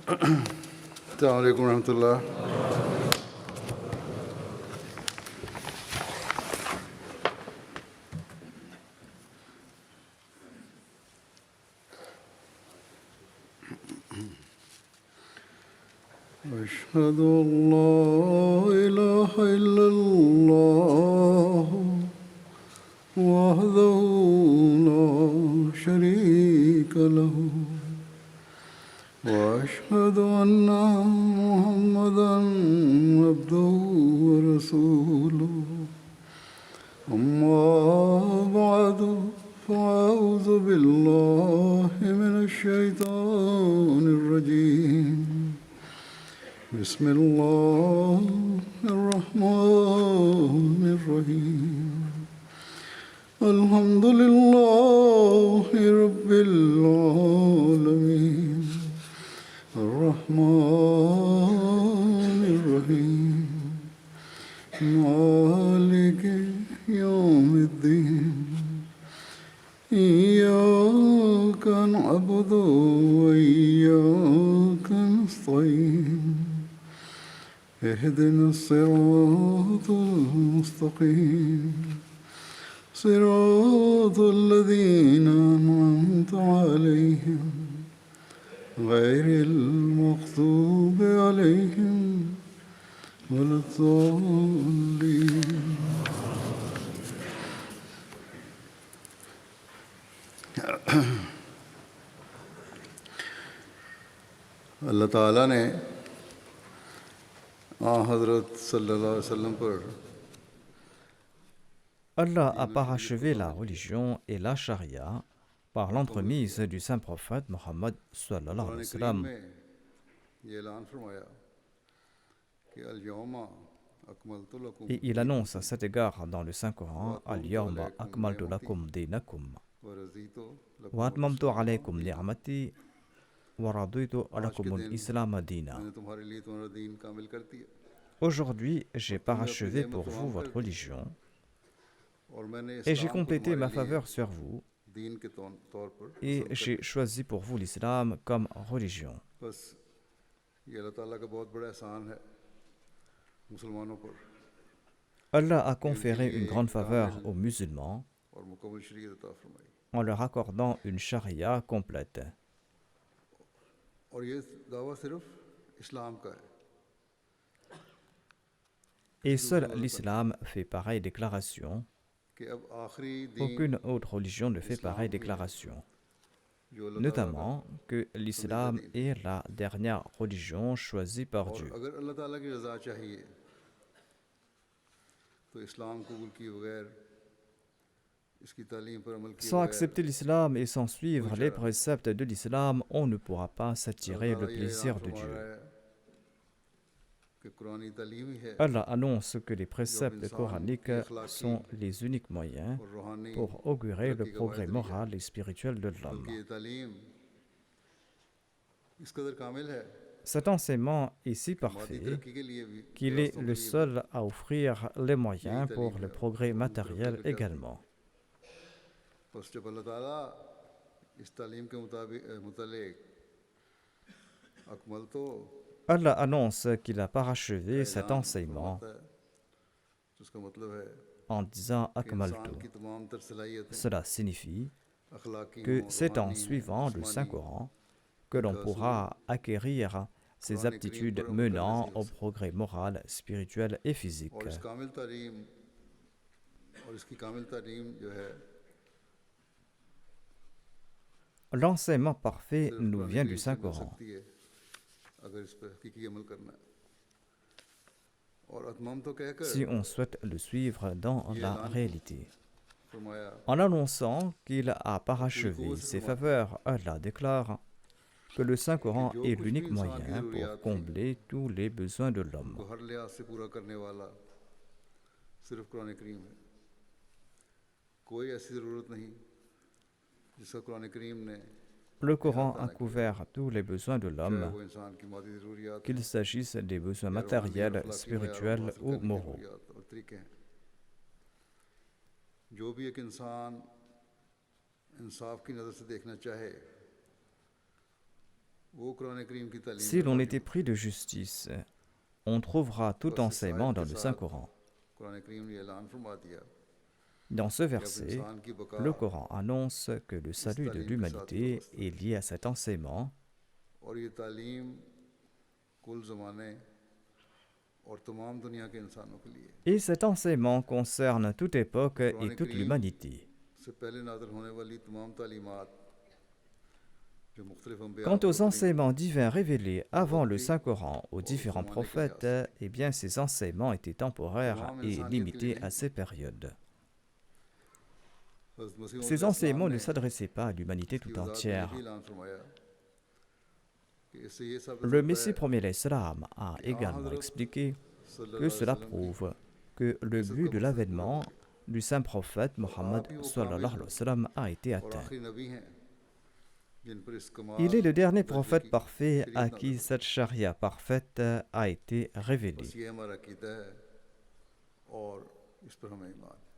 السلام عليكم ورحمة الله. أشهد أن لا إله إلا الله وحده لا شريك له وأشهد أن محمدا عبده ورسوله أما بعد فأعوذ بالله من الشيطان الرجيم بسم الله الرحمن الرحيم الحمد لله رب العالمين الرحمن الرحيم مالك يوم الدين إياك نعبد وإياك نستعين اهدنا الصراط المستقيم صراط الذين أنعمت عليهم غير المغضوب عليهم ولا الضالين. اللہ تعالیٰ نے حضرت صلی اللہ علیہ وسلم پر Allah a parachevé la religion et la charia par l'entremise du saint prophète Mohammed sallallahu alayhi wa sallam. Et il annonce à cet égard dans le Saint-Coran Al-Yawma akmaltu lakum dinakum wa atmamtu alaykum ni'mati wa raditu lakum al-islam dina. Aujourd'hui, j'ai parachevé pour vous votre religion et j'ai complété ma faveur sur vous et j'ai choisi pour vous l'islam comme religion. Allah a conféré une grande faveur aux musulmans en leur accordant une charia complète. Et seul l'islam fait pareille déclaration. Aucune autre religion ne fait pareille déclaration. Notamment que l'islam est la dernière religion choisie par Dieu. Sans accepter l'islam et sans suivre les préceptes de l'islam, on ne pourra pas s'attirer le plaisir de Dieu. Allah annonce que les préceptes coraniques sont les uniques moyens pour augurer le progrès moral et spirituel de l'homme. Cet enseignement est si parfait qu'il est le seul à offrir les moyens pour le progrès matériel également. Allah annonce qu'il a parachevé cet enseignement en disant Akmaltu. Cela signifie que c'est en suivant le Saint-Coran que l'on pourra acquérir ces aptitudes menant au progrès moral, spirituel et physique. L'enseignement parfait nous vient du Saint-Coran. Si on souhaite le suivre dans la réalité. En annonçant qu'il a parachevé ses faveurs, Allah déclare que le Saint-Coran est l'unique moyen pour combler tous les besoins de l'homme. Le Coran a couvert tous les besoins de l'homme, qu'il s'agisse des besoins matériels, spirituels ou moraux. वो कुरान करीम की तालीम Si में l'on मौजूद était pris de justice, on trouvera tout बस इस enseignement आयत dans के le साथ Saint-Coran. कुरान करीम ने ऐलान फरमा दिया Dans ce कि अब verset, इंसान की बका le Coran annonce que le इस salut de तालीम के साथ ही l'humanité वाबस्ता है est lié à cet enseignement और ये तालीम कुल ज़माने और तमाम दुनिया के इंसानों के लिए et cet enseignement concerne toute époque et Quran toute करीम l'humanité. से पहले नाज़िल होने वाली तमाम तालीमात जो मुख्तलिफ अम्बिया Quant को aux उतरी enseignements divins révélés avant le वक्ती Saint-Coran aux और उस différents ज़माने के लिहाज prophètes, से eh bien ces enseignements étaient temporaires तमाम et इंसानियत के लिए limités नहीं à थे ces périodes. हज़रत मसीह Ces मौऊद enseignements ने ne s'adressaient pas à l'humanité इसकी tout वजाहत में ये भी entière. ऐलान फरमाया कि इससे ये साबित Le होता Messie है premier l'Islam a कि आ également हज़रत expliqué सल्लल्लाहु que अलैहि cela वसल्लम की prouve que le किस्मत but का de मकसद पूरा हो l'avènement गया du saint prophète और Mohammed आप ही वो sallallahu कामिल alayhi wa sallam a été और atteint. आखिरी नबी हैं जिन पर इस Il est कमाल le dernier दर्जे prophète की parfait à शरीयत qui नाज़िल हुई cette charia parfaite a été révélée. बस ये हमारा अकीदा है और इस पर हमें ईमान है।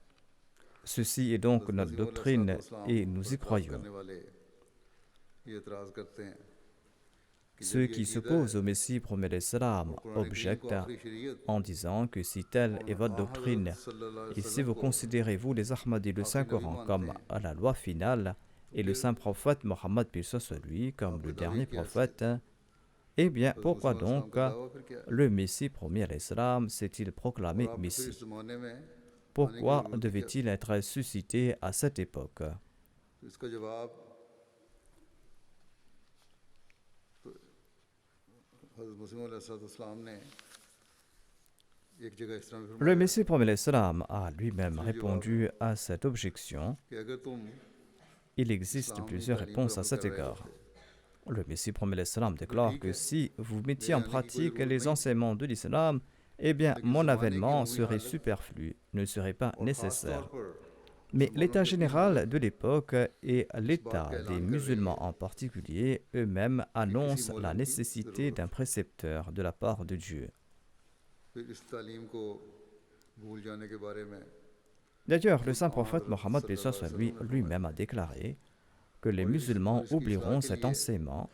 Ceci est donc हज़रत notre मसीह doctrine अलैहिस्सलाम et पर nous y एतराज़ croyons. करने वाले ये एतराज़ करते हैं कि जब Ceux ये qui अकीदा s'opposent है au Messie premier l'Islam और कुरान करीम को objectent आखिरी शरीयत en disant que si telle और est votre आ हज़रत doctrine सल्लल्लाहु अलैहि et si वसल्लम vous को considérez, vous les Ahmadis, le आखिरी नबी Saint-Coran मानते comme हैं la loi finale तो et le फिर saint prophète Mohammed puis soit lui comme आपके le दावे dernier की हैसियत prophète, eh bien हज़रत pourquoi मसीह अलैहिस्सलाम donc का दावा फिर क्या है le Messie premier l'Islam s'est-il और proclamé आपको फिर इस Messie? ज़माने में आने की Pourquoi ज़रूरत ही क्या devait-il être suscité à cette époque? तो इसका जवाब तो हज़रत मसीह अलैहिस्सलाम ने एक जगह इस तरह भी Le फरमाया Messie premier l'Islam a lui-même इसका जवाब répondu à cette objection. कि अगर तुम Il existe इस्लाम की plusieurs तालीम पर réponses à अमल cet कर रहे égard. होते Le Messie premier l'Islam तो déclare ठीक que है si vous mettiez मेरे en आने की कोई pratique ज़रूरत les नहीं enseignements de l'islam, eh bien लेकिन mon ज़माने की avènement अमूमी serait हालत superflu, ne serait pas और ख़ास तौर nécessaire. पर Mais मुसलमानों l'état की अपनी général हालत de l'époque et इस बात l'état का des ऐलान कर रही musulmans है en particulier eux-mêmes कि किसी annoncent la मौलवी की nécessité ज़रूरत d'un précepteur de la part de Dieu. फिर इस तालीम को भूल जाने के बारे में D'ailleurs, le खुद saint आ prophète हज़रत Mohammed सल्लल्लाहु अलैहि lui, वसल्लम ने फरमाया lui-même a déclaré que les और musulmans इसकी इसलाह oublieront के cet लिए enseignement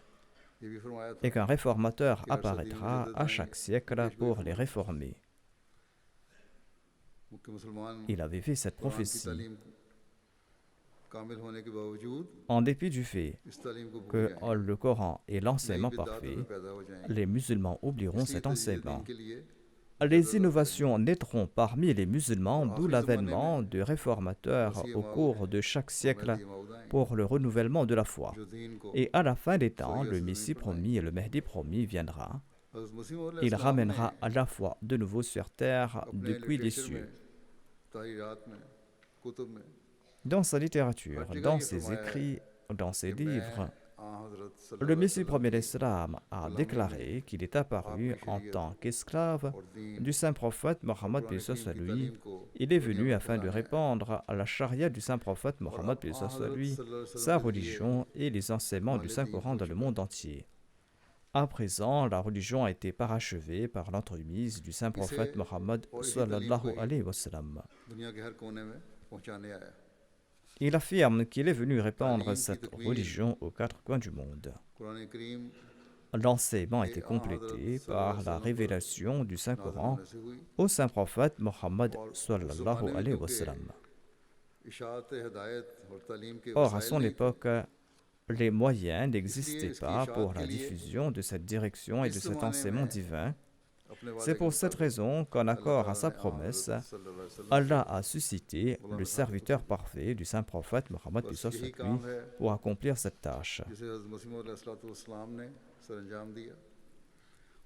ये भी फरमाया et था qu'un réformateur कि हर सदी में apparaîtra à मुजद्दिदाइन chaque की siècle पेशगोई pour les फरमाई réformer. मुख्य मुसलमान Il avait fait cette Quran की prophétie तालीम कामिल होने के बावजूद en dépit du fait इस तालीम को भूल que जाएंगे le Coran est नई l'enseignement बिदात parfait. में पैदा हो जाएंगे Les musulmans oublieront इसलिए cet तजदीद enseignement. दीन के लिए Les innovations naîtront parmi les musulmans, और d'où आखिरी ज़माने l'avènement में de réformateurs मसीह au मौऊद cours de chaque और siècle महदी मौऊद आएंगे pour le renouvellement de la foi. जो दीन को Et à la fin des temps, सही le असर Messie ज़मीन पर promis et le Mahdi promis viendra. हज़रत मसीह Il अलैहिस्सलाम ramènera ने la foi de nouveau sur terre अपने depuis les लिटरेचर में cieux. तारीरात में कुतुब में Dans sa littérature, हर जगह dans ये ses फरमाया है écrits, dans ses कि मैं livres, आ हज़रत le सल्लल्लाहु अलैहि Messie वसल्लम premier की l'Islam a गुलामी में déclaré qu'il est apparu आपकी en शरीयत tant qu'esclave और दीन du saint prophète और Mohammed कुरान puis करीम soit की lui. तालीम को Il est दुनिया venu में afin de फैलाना है répandre à la charia du saint prophète और Mohammed आ puis soit हज़रत lui, सल्लल्लाहु अलैहि sa वसल्लम के लिए religion et les enseignements du माल Saint दीन Coran हो dans le चुका monde entier. À présent, la religion a été parachevée par l'entremise du saint इसे prophète Mohammed और इसी तालीम को sallallahu ही alayhi wa sallam. दुनिया के हर कोने में पहुंचाने आया Il affirme qu'il est venu répandre तालीम की cette तकमील religion aux quatre coins du monde. Quran Karim L'enseignement a के été आ हज़रत complété सल्लल्लाहु par अलैहि la वसल्लम पर révélation du Saint नाज़िल Coran होने से हुई au saint prophète Mohammed और उस sallallahu ज़माने में alayhi wa क्योंकि sallam. इशाअत हिदायत और तालीम के Or, à वसाइल son नहीं थे époque, les moyens इसलिए n'existaient इसकी pas इशाअत pour के la लिए diffusion de cette direction et de इस cet ज़माने enseignement में divin. अपने C'est वादे के pour cette मुताबिक raison qu'en अल्लाह accord à ताला sa ने आ promesse, हज़रत सल्लल्लाहु अलैहि वसल्लम Allah को a suscité गुलाम le बना के serviteur भेजा parfait du saint prophète Mohammed puis बस soit यही lui काम है pour accomplir cette tâche. जिसे हज़रत मसीह अलैहिस्सलाम ने सरअंजाम दिया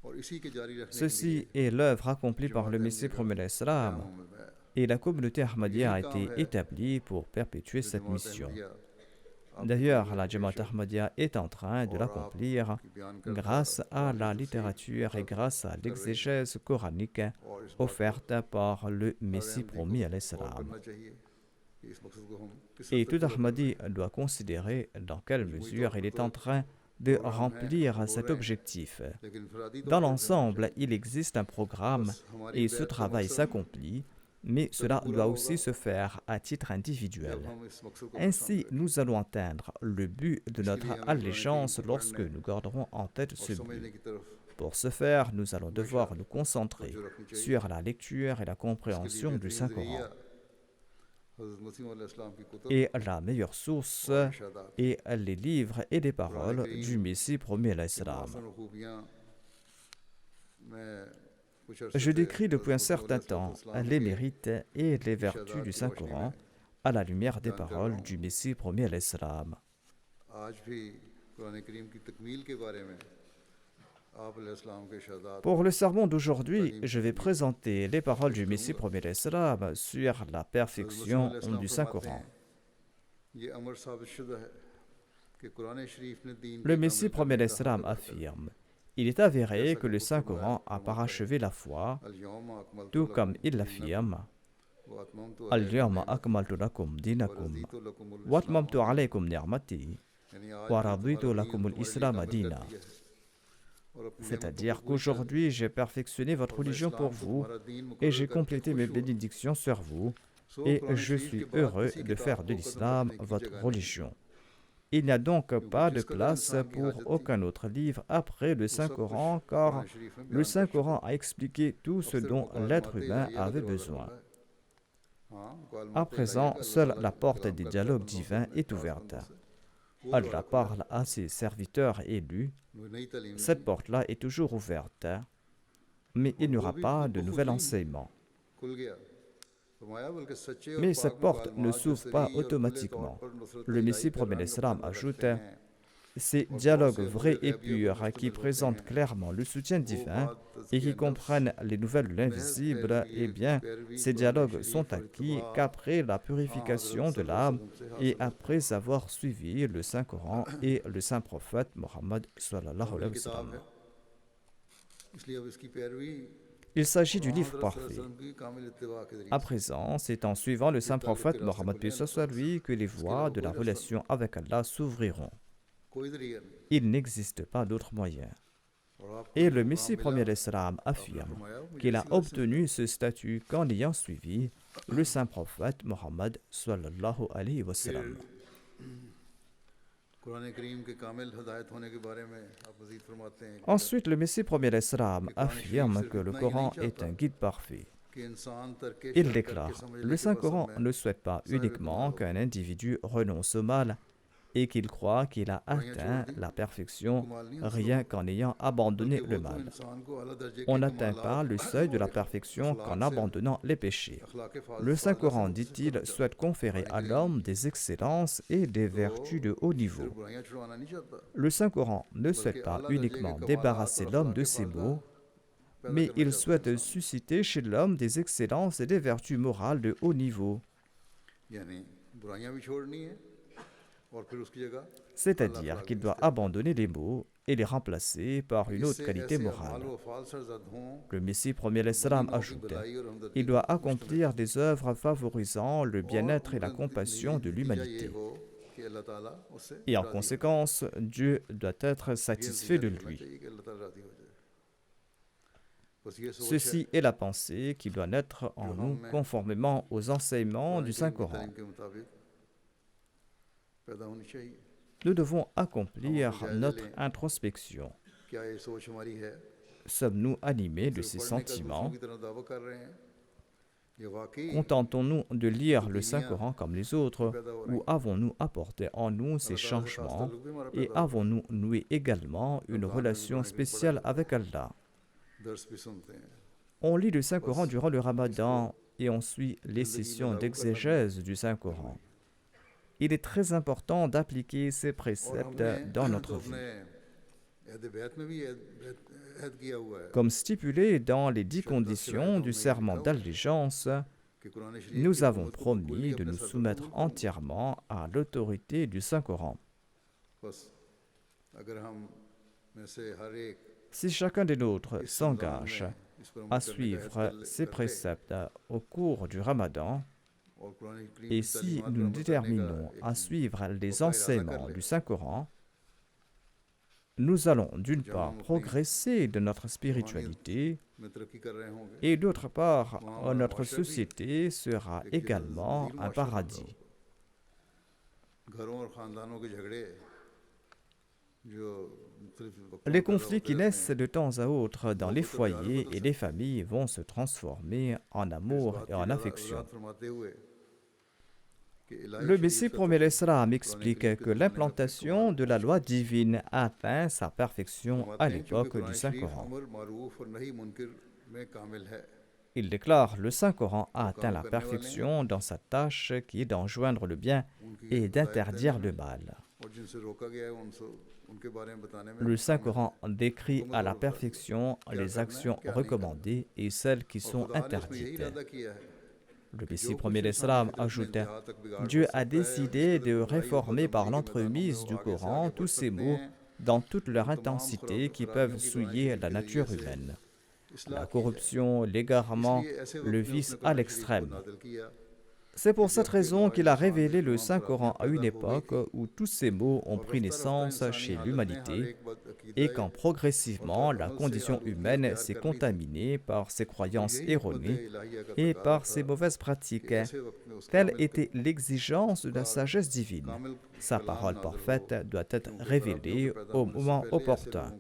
और इसी के जारी रखने के लिए Ceci est l'œuvre accomplie par le जमात Messie अहमदिया का premier l'Islam क़याम में है et la communauté Ahmadiyya a यही काम été है établie pour perpétuer जो cette जमात mission. अहमदिया आपकी D'ailleurs, खिदमत la में Jamaat पेश है Ahmadiyya est en train de और l'accomplir आपकी बयान करदा grâce à वाज़ेह la तफसीर littérature et तक grâce à कर रही है l'exégèse coranique और इस बात को offerte par le हर Messie अहमदी promis à को गौर l'Islam. करना चाहिए कि इस मकसद को हम किस Et हद तक tout पूरा कर Ahmadi सकते हैं doit considérer dans quelle मजमूई mesure तौर il पर est तो en train de प्रोग्राम हैं remplir हो cet रहे हैं objectif. लेकिन इनफरादी तौर Dans पर भी होना l'ensemble, चाहिए il existe un programme बस हमारी et ce बैत का travail मकसद s'accomplit mais cela doit aussi se faire à titre individuel. Ainsi, nous allons atteindre le but de notre allégeance lorsque nous garderons en tête ce but. Pour ce faire, nous allons devoir nous concentrer sur la lecture et la compréhension du Saint-Coran. Et la meilleure source est les livres et les paroles du Messie premier l'Islam. Je décris depuis un certain temps les mérites et les vertus du Saint-Coran à la lumière des paroles du Messie premier l'Islam. Pour le sermon d'aujourd'hui, je vais présenter les paroles du Messie premier l'Islam sur la perfection du Saint-Coran. Le Messie premier l'Islam affirme: il est avéré que le Saint-Coran a parachevé la foi, tout comme il l'affirme: Al-yawma akmaltu lakum dinakum wa atmamtu alaykum ni'mati wa raditu lakum al-islam dina. C'est-à-dire qu'aujourd'hui, j'ai perfectionné votre religion pour vous et j'ai complété mes bénédictions sur vous et je suis heureux de faire de l'islam votre religion. Il n'y a donc pas de place pour aucun autre livre après le Saint-Coran, car le Saint-Coran a expliqué tout ce dont l'être humain avait besoin. À présent, seule la porte des dialogues divins est ouverte. Allah parle à ses serviteurs élus. Cette porte-là est toujours ouverte, mais il n'y aura pas de nouvel enseignement. Mais cette porte ne s'ouvre pas automatiquement. Le Messie premier l'Islam ajoute: ces dialogues vrais et purs qui présentent clairement le soutien divin et qui comprennent les nouvelles de l'invisible, eh bien, ces dialogues sont acquis qu'après la purification de l'âme et après avoir suivi le Saint-Coran et le Saint-Prophète Mohammed sallallahu alayhi wa sallam. Il s'agit du livre parfait. À présent, c'est en suivant le Saint-Prophète Mohammed lui que les voies de la relation avec Allah s'ouvriront. Il n'existe pas d'autre moyen. Et le Messie premier l'Islam affirme qu'il a obtenu ce statut qu'en ayant suivi le Saint-Prophète Mohammed sallallahu alayhi wa sallam. Ensuite, le Messie premier l'Islam affirme que le Coran est un guide parfait. Il déclare: le Saint-Coran ne souhaite pas uniquement qu'un individu renonce au mal et qu'il croit qu'il a atteint la perfection rien qu'en ayant abandonné le mal. On n'atteint pas le seuil de la perfection qu'en abandonnant les péchés. Le Saint-Coran, dit-il, souhaite conférer à l'homme des excellences et des vertus de haut niveau. Le Saint-Coran ne souhaite pas uniquement débarrasser l'homme de ses maux, mais il souhaite susciter chez l'homme des excellences et des vertus morales de haut niveau. C'est-à-dire qu'il doit abandonner les maux et les remplacer par une autre qualité morale. Le Messie premier l'Islam ajoute: il doit accomplir des œuvres favorisant le bien-être et la compassion de l'humanité. Et en conséquence, Dieu doit être satisfait de lui. Ceci est la pensée qui doit naître en nous conformément aux enseignements du Saint-Coran. Nous devons accomplir notre introspection. Sommes-nous animés de ces sentiments? Contentons-nous de lire le Saint-Coran comme les autres, ou avons-nous apporté en nous ces changements et avons-nous noué également une relation spéciale avec Allah? On lit le Saint-Coran durant le Ramadan et on suit les sessions d'exégèse du Saint-Coran. Il est très important d'appliquer ces préceptes dans notre vie. Comme stipulé dans les 10 conditions du serment d'allégeance, nous avons promis de nous soumettre entièrement à l'autorité du Saint-Coran. Si chacun des nôtres s'engage à suivre ces préceptes au cours du Ramadan, et si nous nous déterminons à suivre les enseignements du Saint-Coran, nous allons d'une part progresser de notre spiritualité et d'autre part, notre société sera également un paradis. Les conflits qui naissent de temps à autre dans les foyers et les familles vont se transformer en amour et en affection. Le Messie promet l'Islam explique que l'implantation de la loi divine atteint sa perfection à l'époque du Saint-Coran. Il déclare: le Saint-Coran a atteint la perfection dans sa tâche qui est d'enjoindre le bien et d'interdire le mal. Le Saint-Coran décrit à la perfection les actions recommandées et celles qui sont interdites. Le Messie premier l'Islam ajoute: Dieu a décidé de réformer par l'entremise du Coran tous ces mots dans toute leur intensité qui peuvent souiller la nature humaine. La corruption, l'égarement, le vice à l'extrême. C'est pour cette raison qu'il a révélé le Saint-Coran à une époque où tous ces maux ont pris naissance chez l'humanité et quand progressivement la condition humaine s'est contaminée par ses croyances erronées et par ses mauvaises pratiques. Telle était l'exigence de la sagesse divine. Sa parole parfaite doit être révélée au moment opportun.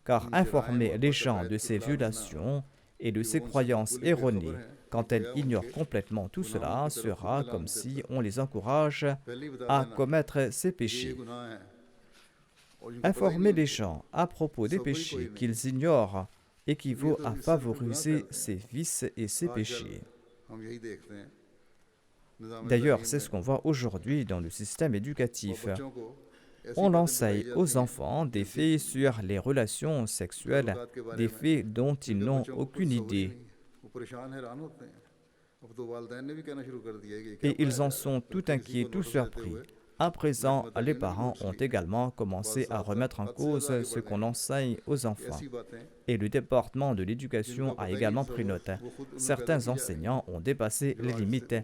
Car informer les gens de ces violations et de ces croyances erronées, quand elles ignorent complètement tout cela, sera comme si on les encourage à commettre ces péchés. Informer les gens à propos des péchés qu'ils ignorent équivaut à favoriser ces vices et ces péchés. D'ailleurs, c'est ce qu'on voit aujourd'hui dans le système éducatif. On enseigne aux enfants des faits sur les relations sexuelles, des faits dont ils n'ont aucune idée. Et ils en sont tout inquiets, tout surpris. À présent, les parents ont également commencé à remettre en cause ce qu'on enseigne aux enfants. Et le département de l'éducation a également pris note. Certains enseignants ont dépassé les limites.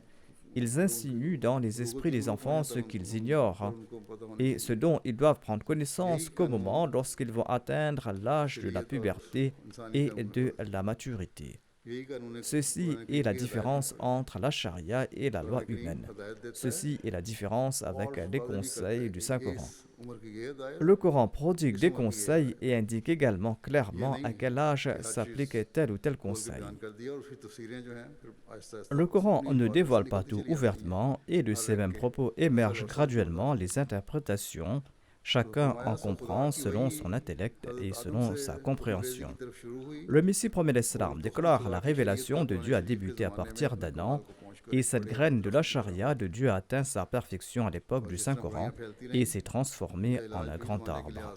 Ils insinuent dans les esprits des enfants ce qu'ils ignorent et ce dont ils doivent prendre connaissance qu'au moment lorsqu'ils vont atteindre l'âge de la puberté et de la maturité. Ceci est la différence entre la charia et la loi humaine. Ceci est la différence avec les conseils du Saint-Coran. Le Coran prodigue des conseils et indique également clairement à quel âge s'applique tel ou tel conseil. Le Coran ne dévoile pas tout ouvertement et de ces mêmes propos émergent graduellement les interprétations. Chacun en comprend selon son intellect et selon sa compréhension. Le Messie promet l'Islam déclare: la révélation de Dieu a débuté à partir d'Adam et cette graine de la charia de Dieu a atteint sa perfection à l'époque du Saint-Coran et s'est transformée en un grand arbre.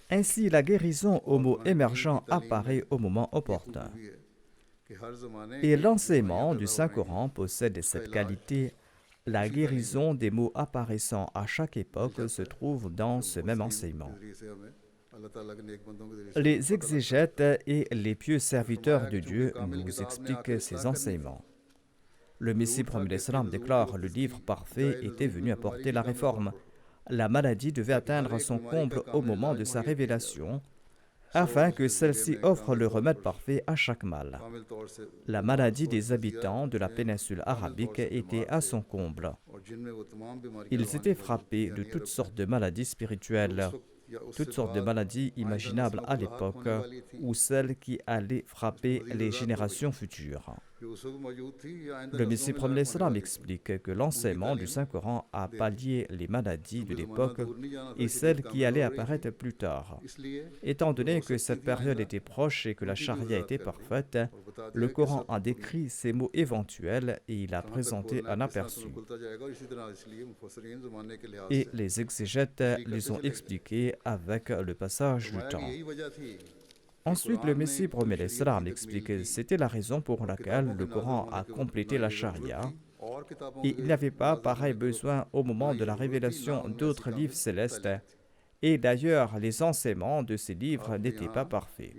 Ainsi, la guérison aux maux émergents apparaît au moment opportun. Et l'enseignement du Saint-Coran possède cette qualité. La guérison des maux apparaissant à chaque époque se trouve dans ce même enseignement. Les exégètes et les pieux serviteurs de Dieu nous expliquent ces enseignements. Le Messie promis l'Islam déclare: le livre parfait était venu apporter la réforme. La maladie devait atteindre son comble au moment de sa révélation, afin que celle-ci offre le remède parfait à chaque mal. La maladie des habitants de la péninsule arabique était à son comble. Ils étaient frappés de toutes sortes de maladies spirituelles, toutes sortes de maladies imaginables à l'époque, ou celles qui allaient frapper les générations futures. Le Messie promis l'Islam explique que l'enseignement du Saint-Coran a pallié les maladies de l'époque et celles qui allaient apparaître plus tard. Étant donné que cette période était proche et que la charia était parfaite, le Coran a décrit ces mots éventuels et il a présenté un aperçu. Et les exégètes les ont expliqués avec le passage du temps. Ensuite, le Messie promet l'Islam explique que c'était la raison pour laquelle le Coran a complété la charia et il n'y avait pas pareil besoin au moment de la révélation d'autres livres célestes. Et d'ailleurs, les enseignements de ces livres n'étaient pas parfaits.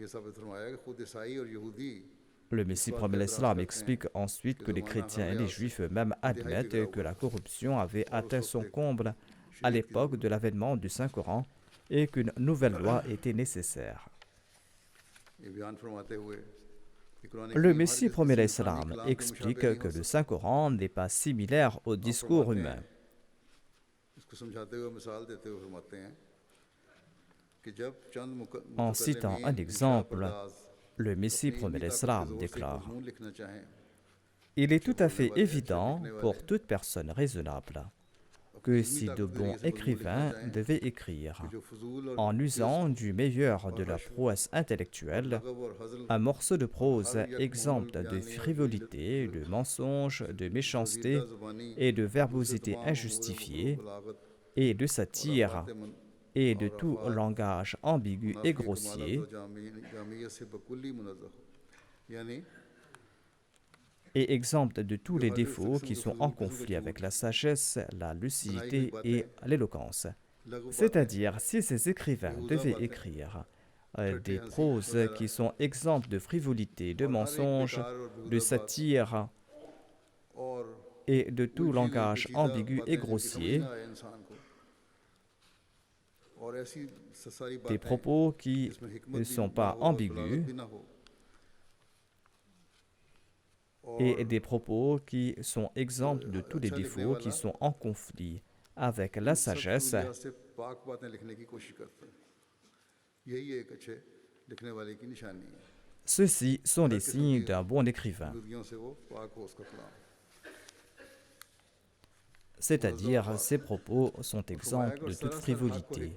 Le Messie promet l'Islam explique ensuite que les chrétiens et les juifs eux-mêmes admettent que la corruption avait atteint son comble à l'époque de l'avènement du Saint-Coran et qu'une nouvelle loi était nécessaire. Le Messie premier l'Islam explique que le Saint-Coran n'est pas similaire au discours humain. En citant un exemple, le Messie premier l'Islam déclare: il est tout à fait évident pour toute personne raisonnable que si de bons écrivains devaient écrire, en usant du meilleur de la prouesse intellectuelle, un morceau de prose exempt de frivolité, de mensonge, de méchanceté et de verbosité injustifiée, et de satire, et de tout langage ambigu et grossier, et exempt de tous les défauts qui sont en conflit avec la sagesse, la lucidité et l'éloquence. C'est-à-dire, si ces écrivains devaient écrire des proses qui sont exemptes de frivolité, de mensonges, de satire et de tout langage ambigu et grossier, des propos qui ne sont pas ambigus, et des propos qui sont exempts de tous les défauts qui sont en conflit avec la sagesse. Ceux-ci sont les signes d'un bon écrivain. C'est-à-dire, ces propos sont exempts de toute frivolité.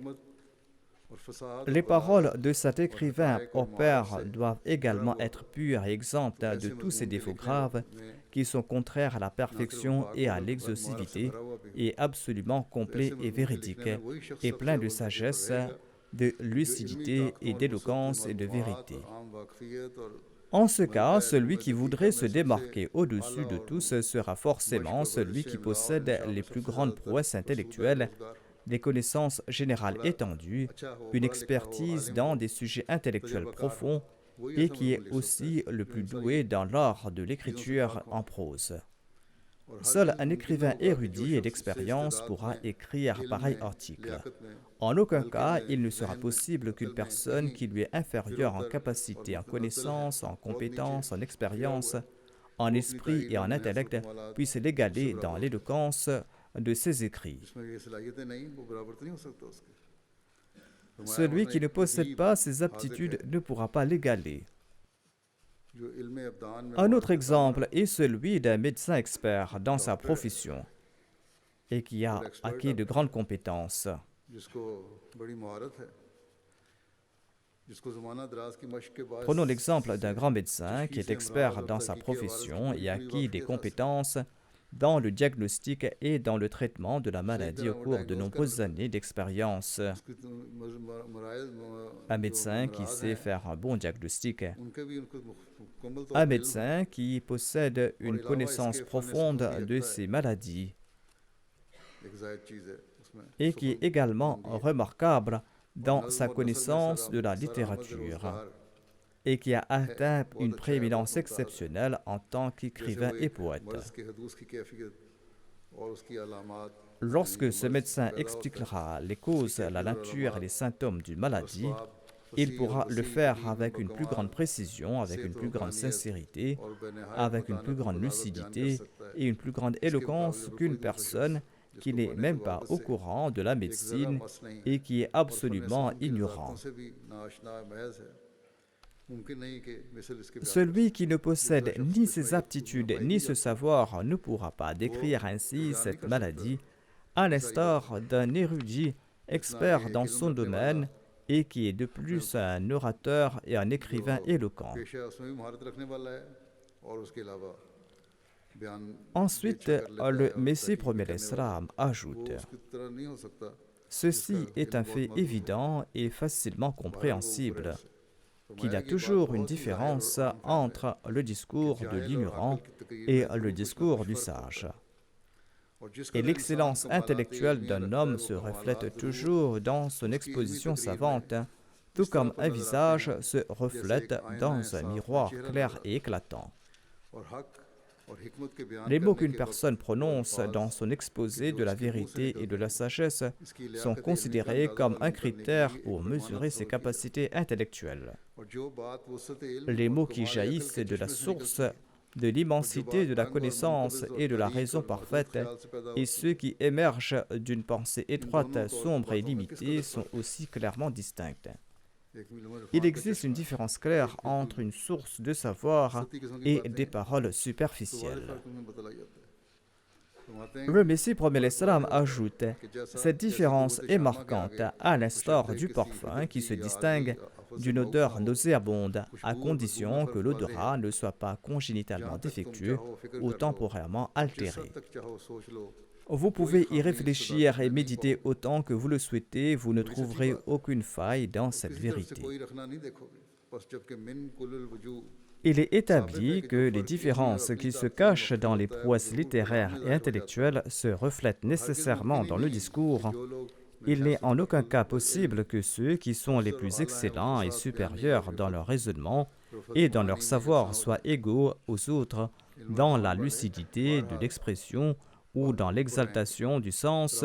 Les paroles de cet écrivain au Père doivent également être pures et exemptes de tous ces défauts graves qui sont contraires à la perfection et à l'exhaustivité, et absolument complets et véridiques, et pleins de sagesse, de lucidité et d'éloquence et de vérité. En ce cas, celui qui voudrait se démarquer au-dessus de tous sera forcément celui qui possède les plus grandes prouesses intellectuelles, des connaissances générales étendues, une expertise dans des sujets intellectuels profonds et qui est aussi le plus doué dans l'art de l'écriture en prose. Seul un écrivain érudit et d'expérience pourra écrire pareil article. En aucun cas, il ne sera possible qu'une personne qui lui est inférieure en capacité, en connaissance, en compétence, en expérience, en esprit et en intellect puisse l'égaler dans l'éloquence de ses écrits. Celui qui ne possède pas ces aptitudes ne pourra pas l'égaler. Un autre exemple est celui d'un médecin expert dans sa profession et qui a acquis de grandes compétences. Prenons l'exemple d'un grand médecin qui est expert dans sa profession et acquis des compétences dans le diagnostic et dans le traitement de la maladie au cours de nombreuses années d'expérience. Un médecin qui sait faire un bon diagnostic. Un médecin qui possède une connaissance profonde de ces maladies et qui est également remarquable dans sa connaissance de la littérature et qui a atteint une prééminence exceptionnelle en tant qu'écrivain et poète. Lorsque ce médecin expliquera les causes, la nature et les symptômes d'une maladie, il pourra le faire avec une plus grande précision, avec une plus grande sincérité, avec une plus grande lucidité et une plus grande éloquence qu'une personne qui n'est même pas au courant de la médecine et qui est absolument ignorant. Celui qui ne possède ni ces aptitudes ni ce savoir ne pourra pas décrire ainsi cette maladie, à l'instar d'un érudit expert dans son domaine et qui est de plus un orateur et un écrivain éloquent. Ensuite, le Messie premier l'Islam ajoute: ceci est un fait évident et facilement compréhensible, qu'il y a toujours une différence entre le discours de l'ignorant et le discours du sage. Et l'excellence intellectuelle d'un homme se reflète toujours dans son exposition savante, tout comme un visage se reflète dans un miroir clair et éclatant. Les mots qu'une personne prononce dans son exposé de la vérité et de la sagesse sont considérés comme un critère pour mesurer ses capacités intellectuelles. Les mots qui jaillissent de la source de l'immensité de la connaissance et de la raison parfaite et ceux qui émergent d'une pensée étroite, sombre et limitée sont aussi clairement distincts. Il existe une différence claire entre une source de savoir et des paroles superficielles. Le Messie promet l'Islam ajoute « Cette différence est marquante à l'instar du parfum qui se distingue d'une odeur nauséabonde à condition que l'odorat ne soit pas congénitalement défectueux ou temporairement altéré. » Vous pouvez y réfléchir et méditer autant que vous le souhaitez, vous ne trouverez aucune faille dans cette vérité. Il est établi que les différences qui se cachent dans les prouesses littéraires et intellectuelles se reflètent nécessairement dans le discours. Il n'est en aucun cas possible que ceux qui sont les plus excellents et supérieurs dans leur raisonnement et dans leur savoir soient égaux aux autres dans la lucidité de l'expression ou dans l'exaltation du sens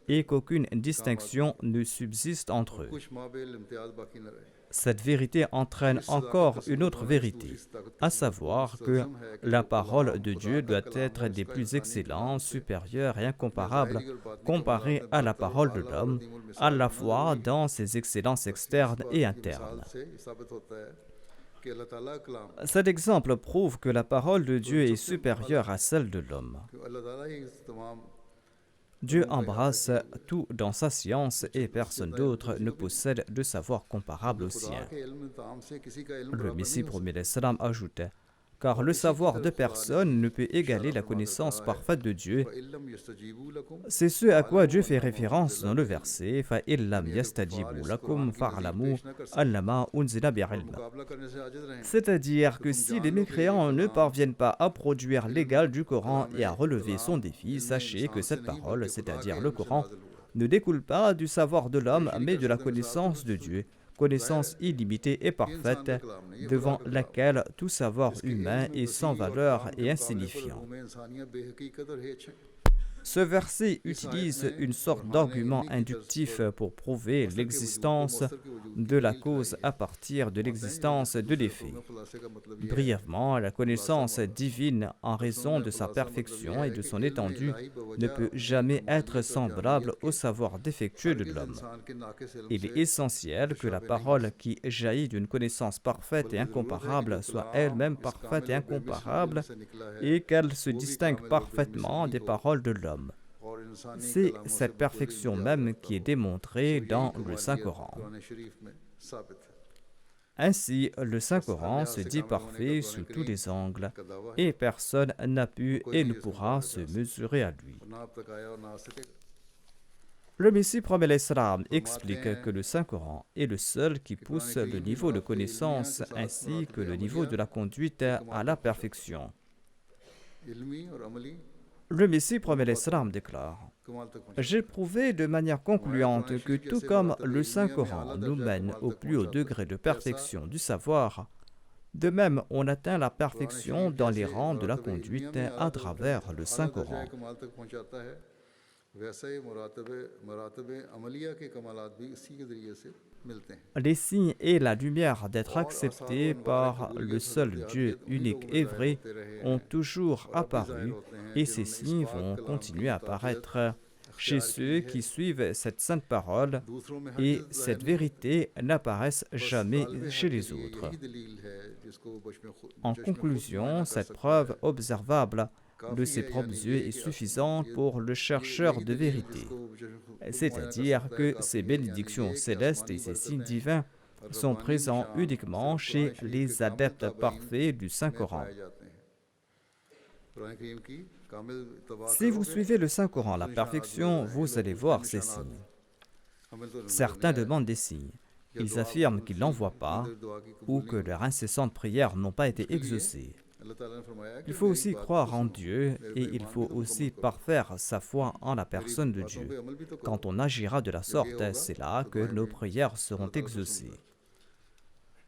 et qu'aucune distinction ne subsiste entre eux. Cette vérité entraîne encore une autre vérité, à savoir que la parole de Dieu doit être des plus excellents, supérieurs et incomparables comparée à la parole de l'homme, à la fois dans ses excellences externes et internes. Cet exemple prouve que la parole de Dieu est supérieure à celle de l'homme. Dieu embrasse tout dans sa science et personne d'autre ne possède de savoir comparable au sien. Le Messie promet l'Islam ajoute « Car le savoir de personne ne peut égaler la connaissance parfaite de Dieu. » C'est ce à quoi Dieu fait référence dans le verset « Fa'illam yastajibu lakum fa'lamu annama unzila bi'ilm » C'est-à-dire que si les mécréants ne parviennent pas à produire l'égal du Coran et à relever son défi, sachez que cette parole, c'est-à-dire le Coran, ne découle pas du savoir de l'homme mais de la connaissance de Dieu. Connaissance illimitée et parfaite, devant laquelle tout savoir humain est sans valeur et insignifiant. Ce verset utilise une sorte d'argument inductif pour prouver l'existence de la cause à partir de l'existence de l'effet. Brièvement, la connaissance divine, en raison de sa perfection et de son étendue, ne peut jamais être semblable au savoir défectueux de l'homme. Il est essentiel que la parole qui jaillit d'une connaissance parfaite et incomparable soit elle-même parfaite et incomparable et qu'elle se distingue parfaitement des paroles de l'homme. C'est cette perfection même qui est démontrée dans le Saint-Coran. Ainsi, le Saint-Coran se dit parfait sous tous les angles, et personne n'a pu et ne pourra se mesurer à lui. Le Messie promet l'Islam explique que le Saint-Coran est le seul qui pousse le niveau de connaissance ainsi que le niveau de la conduite à la perfection. Le Messie promet l'Islam déclare « J'ai prouvé de manière concluante que tout comme le Saint-Coran nous mène au plus haut degré de perfection du savoir, de même on atteint la perfection dans les rangs de la conduite à travers le Saint-Coran. » Les signes et la lumière d'être acceptés par le seul Dieu unique et vrai ont toujours apparu et ces signes vont continuer à apparaître chez ceux qui suivent cette sainte parole et cette vérité n'apparaissent jamais chez les autres. En conclusion, cette preuve observable de ses propres yeux est suffisante pour le chercheur de vérité. C'est-à-dire que ces bénédictions célestes et ces signes divins sont présents uniquement chez les adeptes parfaits du Saint-Coran. Si vous suivez le Saint-Coran à la perfection, vous allez voir ces signes. Certains demandent des signes. Ils affirment qu'ils n'en voient pas ou que leurs incessantes prières n'ont pas été exaucées. Il faut aussi croire en Dieu et il faut aussi parfaire sa foi en la personne de Dieu. Quand on agira de la sorte, c'est là que nos prières seront exaucées.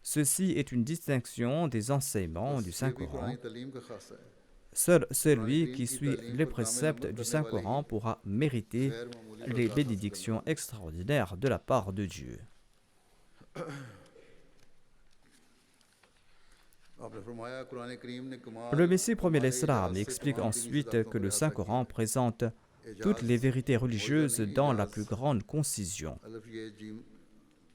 Ceci est une distinction des enseignements du Saint-Coran. Seul celui qui suit les préceptes du Saint-Coran pourra mériter les bénédictions extraordinaires de la part de Dieu. Le Messie premier l'Islam explique ensuite que le Saint-Coran présente toutes les vérités religieuses dans la plus grande concision.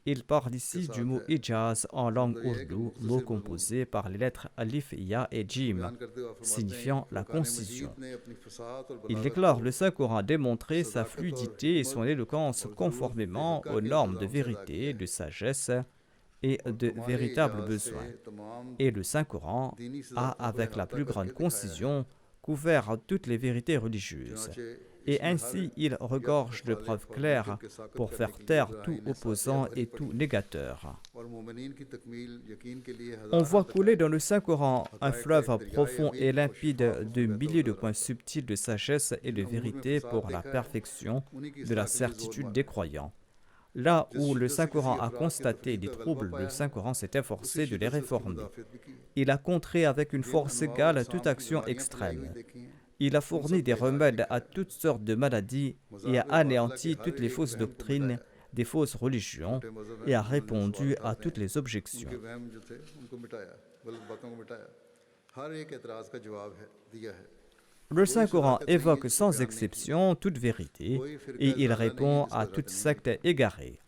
Il parle ici du mot Ijaz en langue ourdou, mot composé par les lettres Alif, Ya et Jim, signifiant la concision. Il déclare le Saint-Coran démontrer sa fluidité et son éloquence conformément aux normes de vérité, de sagesse et de véritables besoins. Et le Saint-Coran a, avec la plus grande concision, couvert toutes les vérités religieuses. Et ainsi, il regorge de preuves claires pour faire taire tout opposant et tout négateur. On voit couler dans le Saint-Coran un fleuve profond et limpide de milliers de points subtils de sagesse et de vérité pour la perfection de la certitude des croyants. Là où le Saint-Coran a constaté des troubles, le Saint-Coran s'est efforcé de les réformer. Il a contré avec une force égale toute action extrême. Il a fourni des remèdes à toutes sortes de maladies et a anéanti toutes les fausses doctrines, des fausses religions et a répondu à toutes les objections. Le Saint-Coran évoque sans exception toute vérité et il répond à toute secte égarée.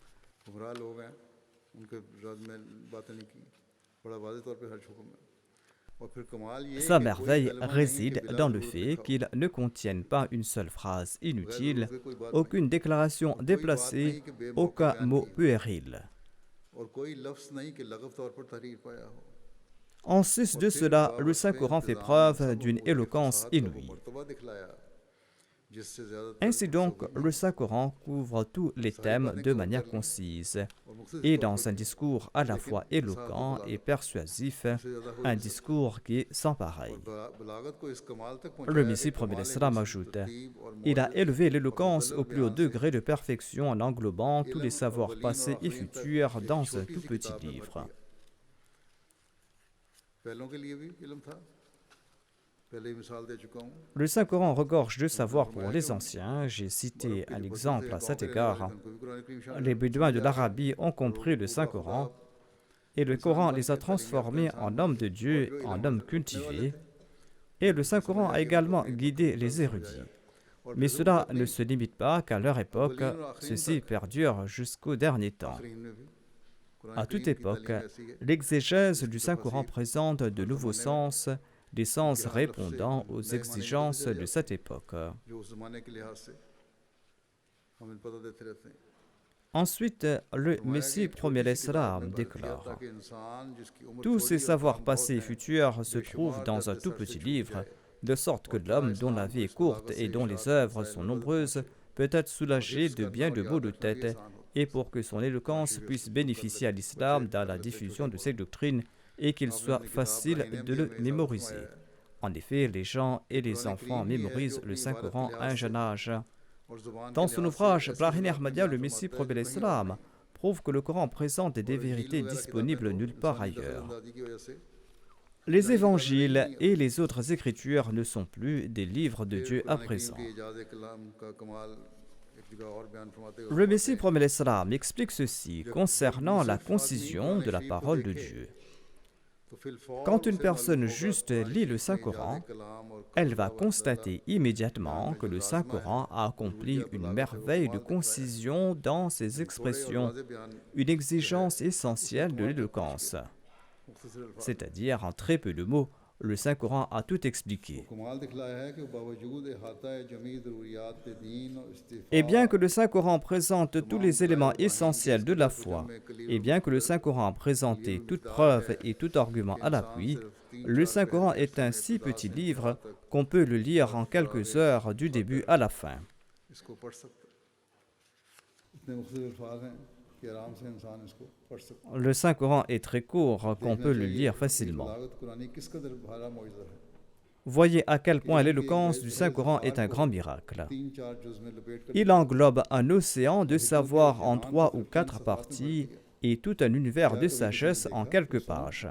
Sa merveille réside dans le fait qu'ils ne contiennent pas une seule phrase inutile, aucune déclaration déplacée, aucun mot puéril. En sus de cela, le Saint-Coran fait preuve d'une éloquence inouïe. Ainsi donc, le Saint-Coran couvre tous les thèmes de manière concise et dans un discours à la fois éloquent et persuasif, un discours qui est sans pareil. Le Messie premier l'Islam ajoute: il a élevé l'éloquence au plus haut degré de perfection en englobant tous les savoirs passés et futurs dans un tout petit livre. Le Saint-Coran regorge de savoir pour les anciens. J'ai cité un exemple à cet égard. Les Bédouins de l'Arabie ont compris le Saint-Coran et le Coran les a transformés en hommes de Dieu, en hommes cultivés. Et le Saint-Coran a également guidé les érudits. Mais cela ne se limite pas qu'à leur époque, ceci perdure jusqu'au dernier temps. À toute époque, l'exégèse du Saint-Coran présente de nouveaux sens, des sens répondant aux exigences de cette époque. Ensuite, le Messie premier l'Islam déclare: tous ces savoirs passés et futurs se trouvent dans un tout petit livre, de sorte que l'homme dont la vie est courte et dont les œuvres sont nombreuses peut être soulagé de bien de maux de tête, et pour que son éloquence puisse bénéficier à l'islam dans la diffusion de ses doctrines et qu'il soit facile de le mémoriser. En effet, les gens et les enfants mémorisent le Saint-Coran à un jeune âge. Dans son ouvrage Brahim Ahmadiyya, le Messie premier l'Islam prouve que le Coran présente des vérités disponibles nulle part ailleurs. Les évangiles et les autres écritures ne sont plus des livres de Dieu à présent. Le Messie premier l'Islam explique ceci concernant la concision de la parole de Dieu. Quand une personne juste lit le Saint-Coran, elle va constater immédiatement que le Saint-Coran a accompli une merveille de concision dans ses expressions, une exigence essentielle de l'éloquence. C'est-à-dire, en très peu de mots, le Saint-Coran a tout expliqué. Et bien que le Saint-Coran présente tous les éléments essentiels de la foi, et bien que le Saint-Coran a présenté toute preuve et tout argument à l'appui, le Saint-Coran est un si petit livre qu'on peut le lire en quelques heures du début à la fin. Le Saint-Coran est très court, qu'on peut le lire facilement. Voyez à quel point l'éloquence du Saint-Coran est un grand miracle. Il englobe un océan de savoir en 3 ou 4 parties et tout un univers de sagesse en quelques pages.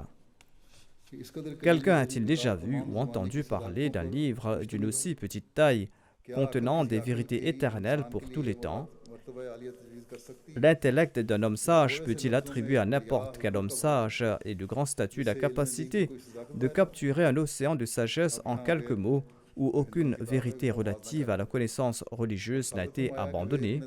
Quelqu'un a-t-il déjà vu ou entendu parler d'un livre d'une aussi petite taille, contenant des vérités éternelles pour tous les temps? L'intellect d'un homme sage peut-il attribuer à n'importe quel homme sage et de grand statut la capacité de capturer un océan de sagesse en quelques mots où aucune vérité relative à la connaissance religieuse n'a été abandonnée?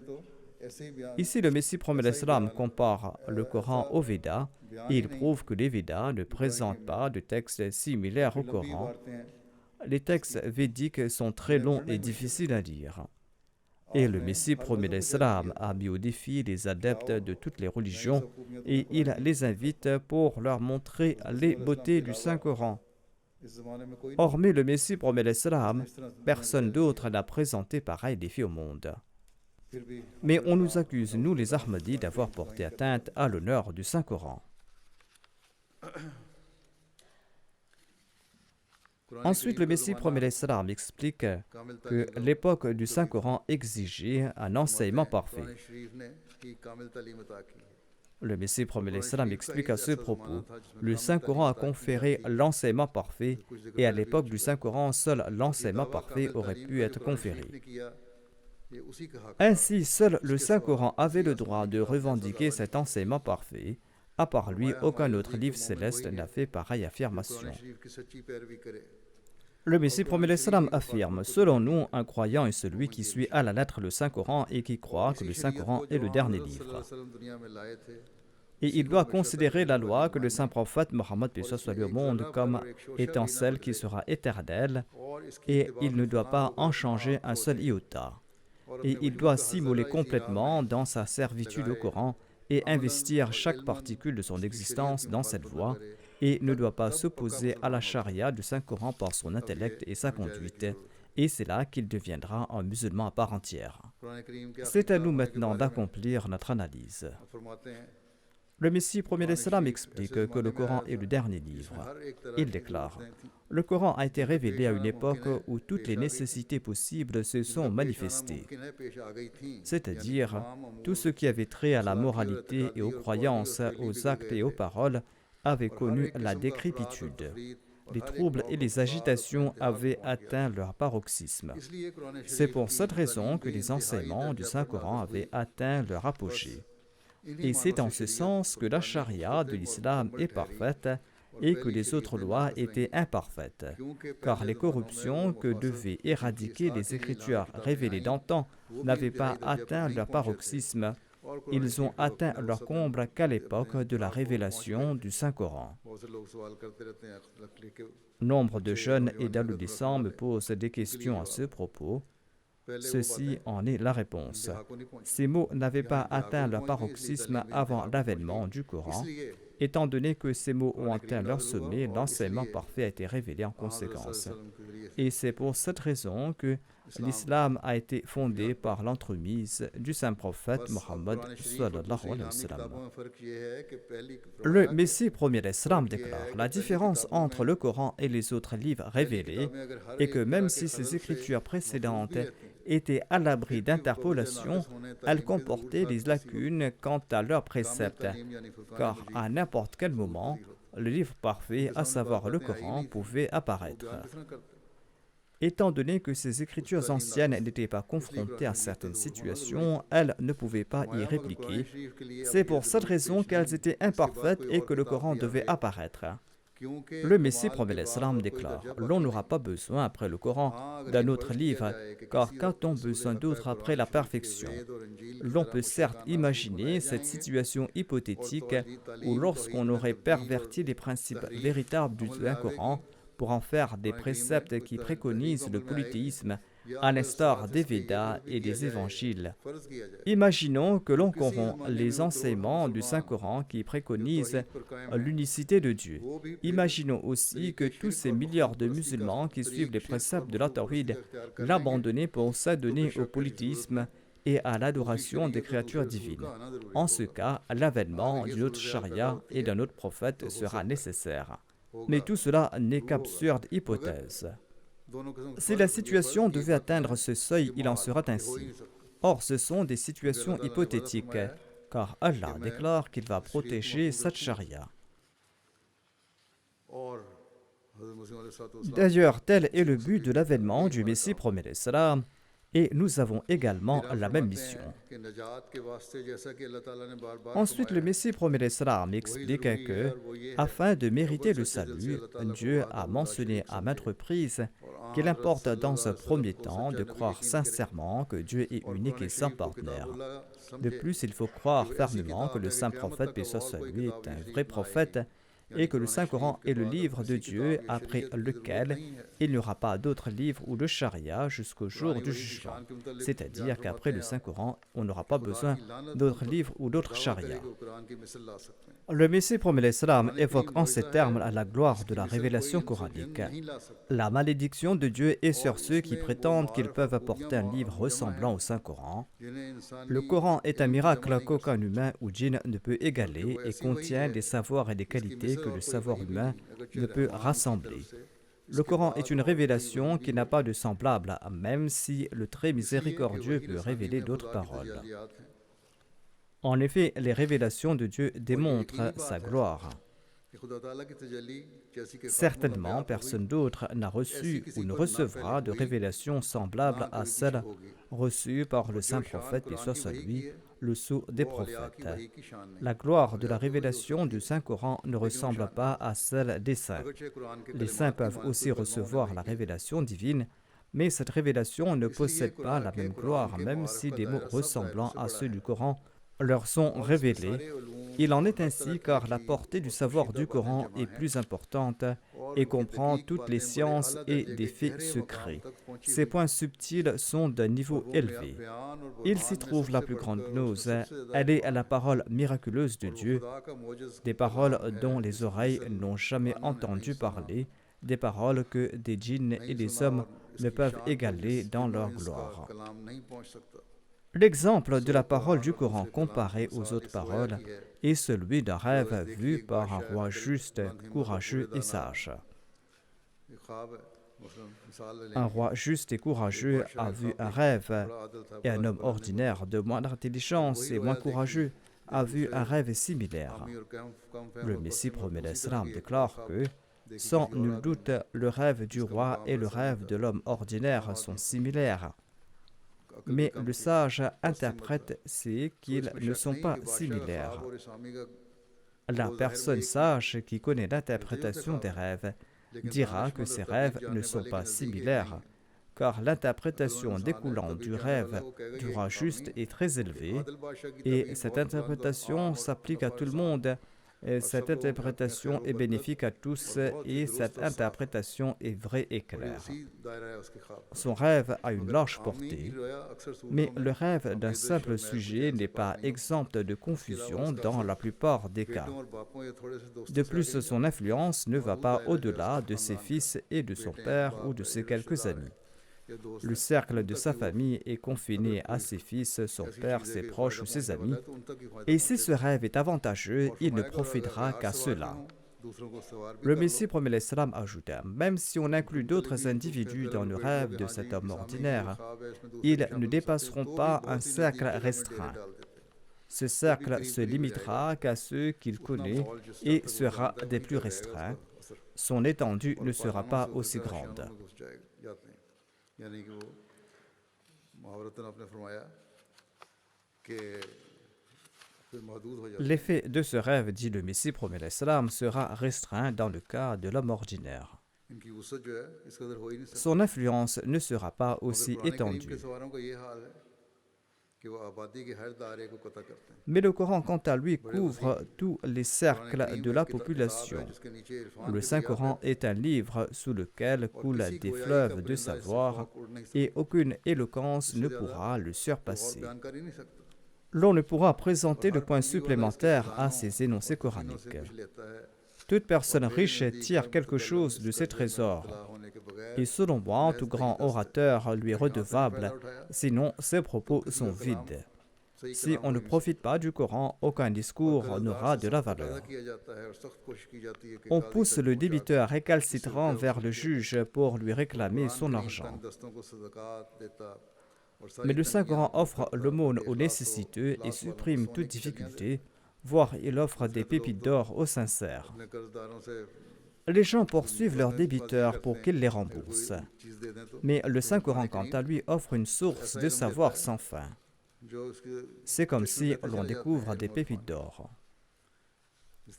Ici, le Messie promet l'Islam compare le Coran aux Védas et il prouve que les Védas ne présentent pas de textes similaires au Coran. Les textes védiques sont très longs et difficiles à lire. Et le Messie promet l'Islam a mis au défi les adeptes de toutes les religions et il les invite pour leur montrer les beautés du Saint-Coran. Hormis le Messie promet l'Islam, personne d'autre n'a présenté pareil défi au monde. Mais on nous accuse, nous les Ahmadis, d'avoir porté atteinte à l'honneur du Saint-Coran. Ensuite, le Messie promet l'Islam explique que l'époque du Saint-Coran exigeait un enseignement parfait. Le Messie promet l'Islam explique à ce propos, le Saint-Coran a conféré l'enseignement parfait et à l'époque du Saint-Coran, seul l'enseignement parfait aurait pu être conféré. Ainsi, seul le Saint-Coran avait le droit de revendiquer cet enseignement parfait. À part lui, aucun autre livre céleste n'a fait pareille affirmation. Le Messie promet l'Islam affirme, selon nous, un croyant est celui qui suit à la lettre le Saint-Coran et qui croit que le Saint-Coran est le dernier livre. Et il doit considérer la loi que le Saint-Prophète Mohammed soit le monde comme étant celle qui sera éternelle et il ne doit pas en changer un seul iota. Et il doit s'immoler complètement dans sa servitude au Coran et investir chaque particule de son existence dans cette voie et ne doit pas s'opposer à la charia du Saint-Coran par son intellect et sa conduite, et c'est là qu'il deviendra un musulman à part entière. C'est à nous maintenant d'accomplir notre analyse. Le Messie promet l'Islam explique que le Coran est le dernier livre. Il déclare, « Le Coran a été révélé à une époque où toutes les nécessités possibles se sont manifestées, c'est-à-dire tout ce qui avait trait à la moralité et aux croyances, aux actes et aux paroles avait connu la décrépitude. Les troubles et les agitations avaient atteint leur paroxysme. C'est pour cette raison que les enseignements du Saint-Coran avaient atteint leur apogée. Et c'est en ce sens que la charia de l'islam est parfaite et que les autres lois étaient imparfaites, car les corruptions que devaient éradiquer les écritures révélées d'antan n'avaient pas atteint leur paroxysme. Ils ont atteint leur comble qu'à l'époque de la révélation du Saint-Coran. Nombre de jeunes et d'adolescents me posent des questions à ce propos. Ceci en est la réponse. Ces mots n'avaient pas atteint leur paroxysme avant l'avènement du Coran. Étant donné que ces mots ont atteint leur sommet, l'enseignement parfait a été révélé en conséquence. Et c'est pour cette raison que l'islam a été fondé par l'entremise du saint prophète Mohammed sallallahu alayhi wa sallam. Le Messie premier l'Islam déclare la différence entre le Coran et les autres livres révélés est que même si ces écritures précédentes étaient à l'abri d'interpolation, elles comportaient des lacunes quant à leurs préceptes, car à n'importe quel moment, le livre parfait, à savoir le Coran, pouvait apparaître. Étant donné que ces écritures anciennes n'étaient pas confrontées à certaines situations, elles ne pouvaient pas y répliquer. C'est pour cette raison qu'elles étaient imparfaites et que le Coran devait apparaître. Le Messie promet l'Islam déclare « L'on n'aura pas besoin après le Coran d'un autre livre, car qu'a-t-on besoin d'autre après la perfection ?» L'on peut certes imaginer cette situation hypothétique où lorsqu'on aurait perverti les principes véritables du Coran pour en faire des préceptes qui préconisent le polythéisme, à l'instar des Védas et des évangiles. Imaginons que l'on corrompt les enseignements du Saint-Coran qui préconisent l'unicité de Dieu. Imaginons aussi que tous ces milliards de musulmans qui suivent les préceptes de la Tawhid l'abandonnent pour s'adonner au polythéisme et à l'adoration des créatures divines. En ce cas, l'avènement d'une autre charia et d'un autre prophète sera nécessaire. Mais tout cela n'est qu'absurde hypothèse. Si la situation devait atteindre ce seuil, il en sera ainsi. Or, ce sont des situations hypothétiques, car Allah déclare qu'il va protéger cette charia. D'ailleurs, tel est le but de l'avènement du Messie premier l'Islam, et nous avons également la même mission. Ensuite, le Messie premier l'Islam explique que, afin de mériter le salut, Dieu a mentionné à maintes reprises qu'il importe dans un premier temps de croire sincèrement que Dieu est unique et sans partenaire. De plus, il faut croire fermement que le saint prophète, paix soit sur lui, est un vrai prophète et que le Saint-Coran est le livre de Dieu après lequel il n'y aura pas d'autre livre ou de charia jusqu'au jour du jugement. C'est-à-dire qu'après le Saint-Coran, on n'aura pas besoin d'autres livres ou d'autres charia. Le Messie promet l'Islam évoque en ces termes la gloire de la révélation coranique. La malédiction de Dieu est sur ceux qui prétendent qu'ils peuvent apporter un livre ressemblant au Saint-Coran. Le Coran est un miracle qu'aucun humain ou djinn ne peut égaler et contient des savoirs et des qualités que le savoir humain ne peut rassembler. Le Coran est une révélation qui n'a pas de semblable, même si le très miséricordieux peut révéler d'autres paroles. En effet, les révélations de Dieu démontrent sa gloire. Certainement, personne d'autre n'a reçu ou ne recevra de révélation semblable à celle reçue par le saint prophète, paix soit sur lui, le sceau des prophètes. La gloire de la révélation du Saint-Coran ne ressemble pas à celle des saints. Les saints peuvent aussi recevoir la révélation divine, mais cette révélation ne possède pas la même gloire, même si des mots ressemblant à ceux du Coran leur sont révélés. Il en est ainsi car la portée du savoir du Coran est plus importante et comprend toutes les sciences et des faits secrets. Ces points subtils sont d'un niveau élevé. Il s'y trouve la plus grande gnose. Elle est la parole miraculeuse de Dieu, des paroles dont les oreilles n'ont jamais entendu parler, des paroles que des djinns et des hommes ne peuvent égaler dans leur gloire. L'exemple de la parole du Coran comparé aux autres paroles est celui d'un rêve vu par un roi juste, courageux et sage. Un roi juste et courageux a vu un rêve, et un homme ordinaire de moindre intelligence et moins courageux a vu un rêve similaire. Le Messie promet l'Islam déclare que, sans nul doute, le rêve du roi et le rêve de l'homme ordinaire sont similaires. Mais le sage interprète c'est qu'ils ne sont pas similaires. La personne sage qui connaît l'interprétation des rêves dira que ces rêves ne sont pas similaires, car l'interprétation découlant du rêve du roi juste est très élevée, et cette interprétation s'applique à tout le monde. Cette interprétation est bénéfique à tous et cette interprétation est vraie et claire. Son rêve a une large portée, mais le rêve d'un simple sujet n'est pas exempt de confusion dans la plupart des cas. De plus, son influence ne va pas au-delà de ses fils et de son père ou de ses quelques amis. Le cercle de sa famille est confiné à ses fils, son père, ses proches ou ses amis. Et si ce rêve est avantageux, il ne profitera qu'à ceux-là. Le Messie promet l'Islam ajoute, même si on inclut d'autres individus dans le rêve de cet homme ordinaire, ils ne dépasseront pas un cercle restreint. Ce cercle se limitera qu'à ceux qu'il connaît et sera des plus restreints. Son étendue ne sera pas aussi grande. L'effet de ce rêve, dit le Messie promet l'Islam, sera restreint dans le cas de l'homme ordinaire. Son influence ne sera pas aussi étendue. Mais le Coran, quant à lui, couvre tous les cercles de la population. Le Saint-Coran est un livre sous lequel coulent des fleuves de savoir et aucune éloquence ne pourra le surpasser. L'on ne pourra présenter de points supplémentaires à ces énoncés coraniques. Toute personne riche tire quelque chose de ses trésors. Et selon moi, tout grand orateur lui est redevable, sinon ses propos sont vides. Si on ne profite pas du Coran, aucun discours n'aura de la valeur. On pousse le débiteur récalcitrant vers le juge pour lui réclamer son argent. Mais le Saint-Coran offre l'aumône aux nécessiteux et supprime toute difficulté, voire il offre des pépites d'or aux sincères. Les gens poursuivent leurs débiteurs pour qu'ils les remboursent. Mais le Saint-Coran, quant à lui, offre une source de savoir sans fin. C'est comme si l'on découvre des pépites d'or.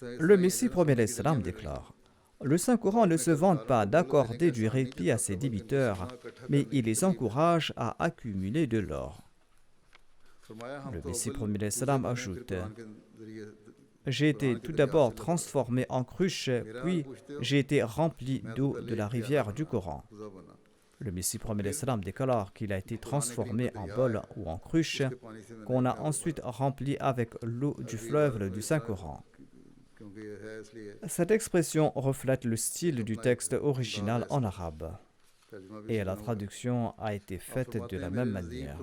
Le Messie premier l'Islam déclare: le Saint-Coran ne se vante pas d'accorder du répit à ses débiteurs, mais il les encourage à accumuler de l'or. Le Messie premier l'Islam ajoute: j'ai été tout d'abord transformé en cruche, puis j'ai été rempli d'eau de la rivière du Coran. Le Messie premier l'Islam déclare qu'il a été transformé en bol ou en cruche, qu'on a ensuite rempli avec l'eau du fleuve du Saint-Coran. Cette expression reflète le style du texte original en arabe, et la traduction a été faite de la même manière.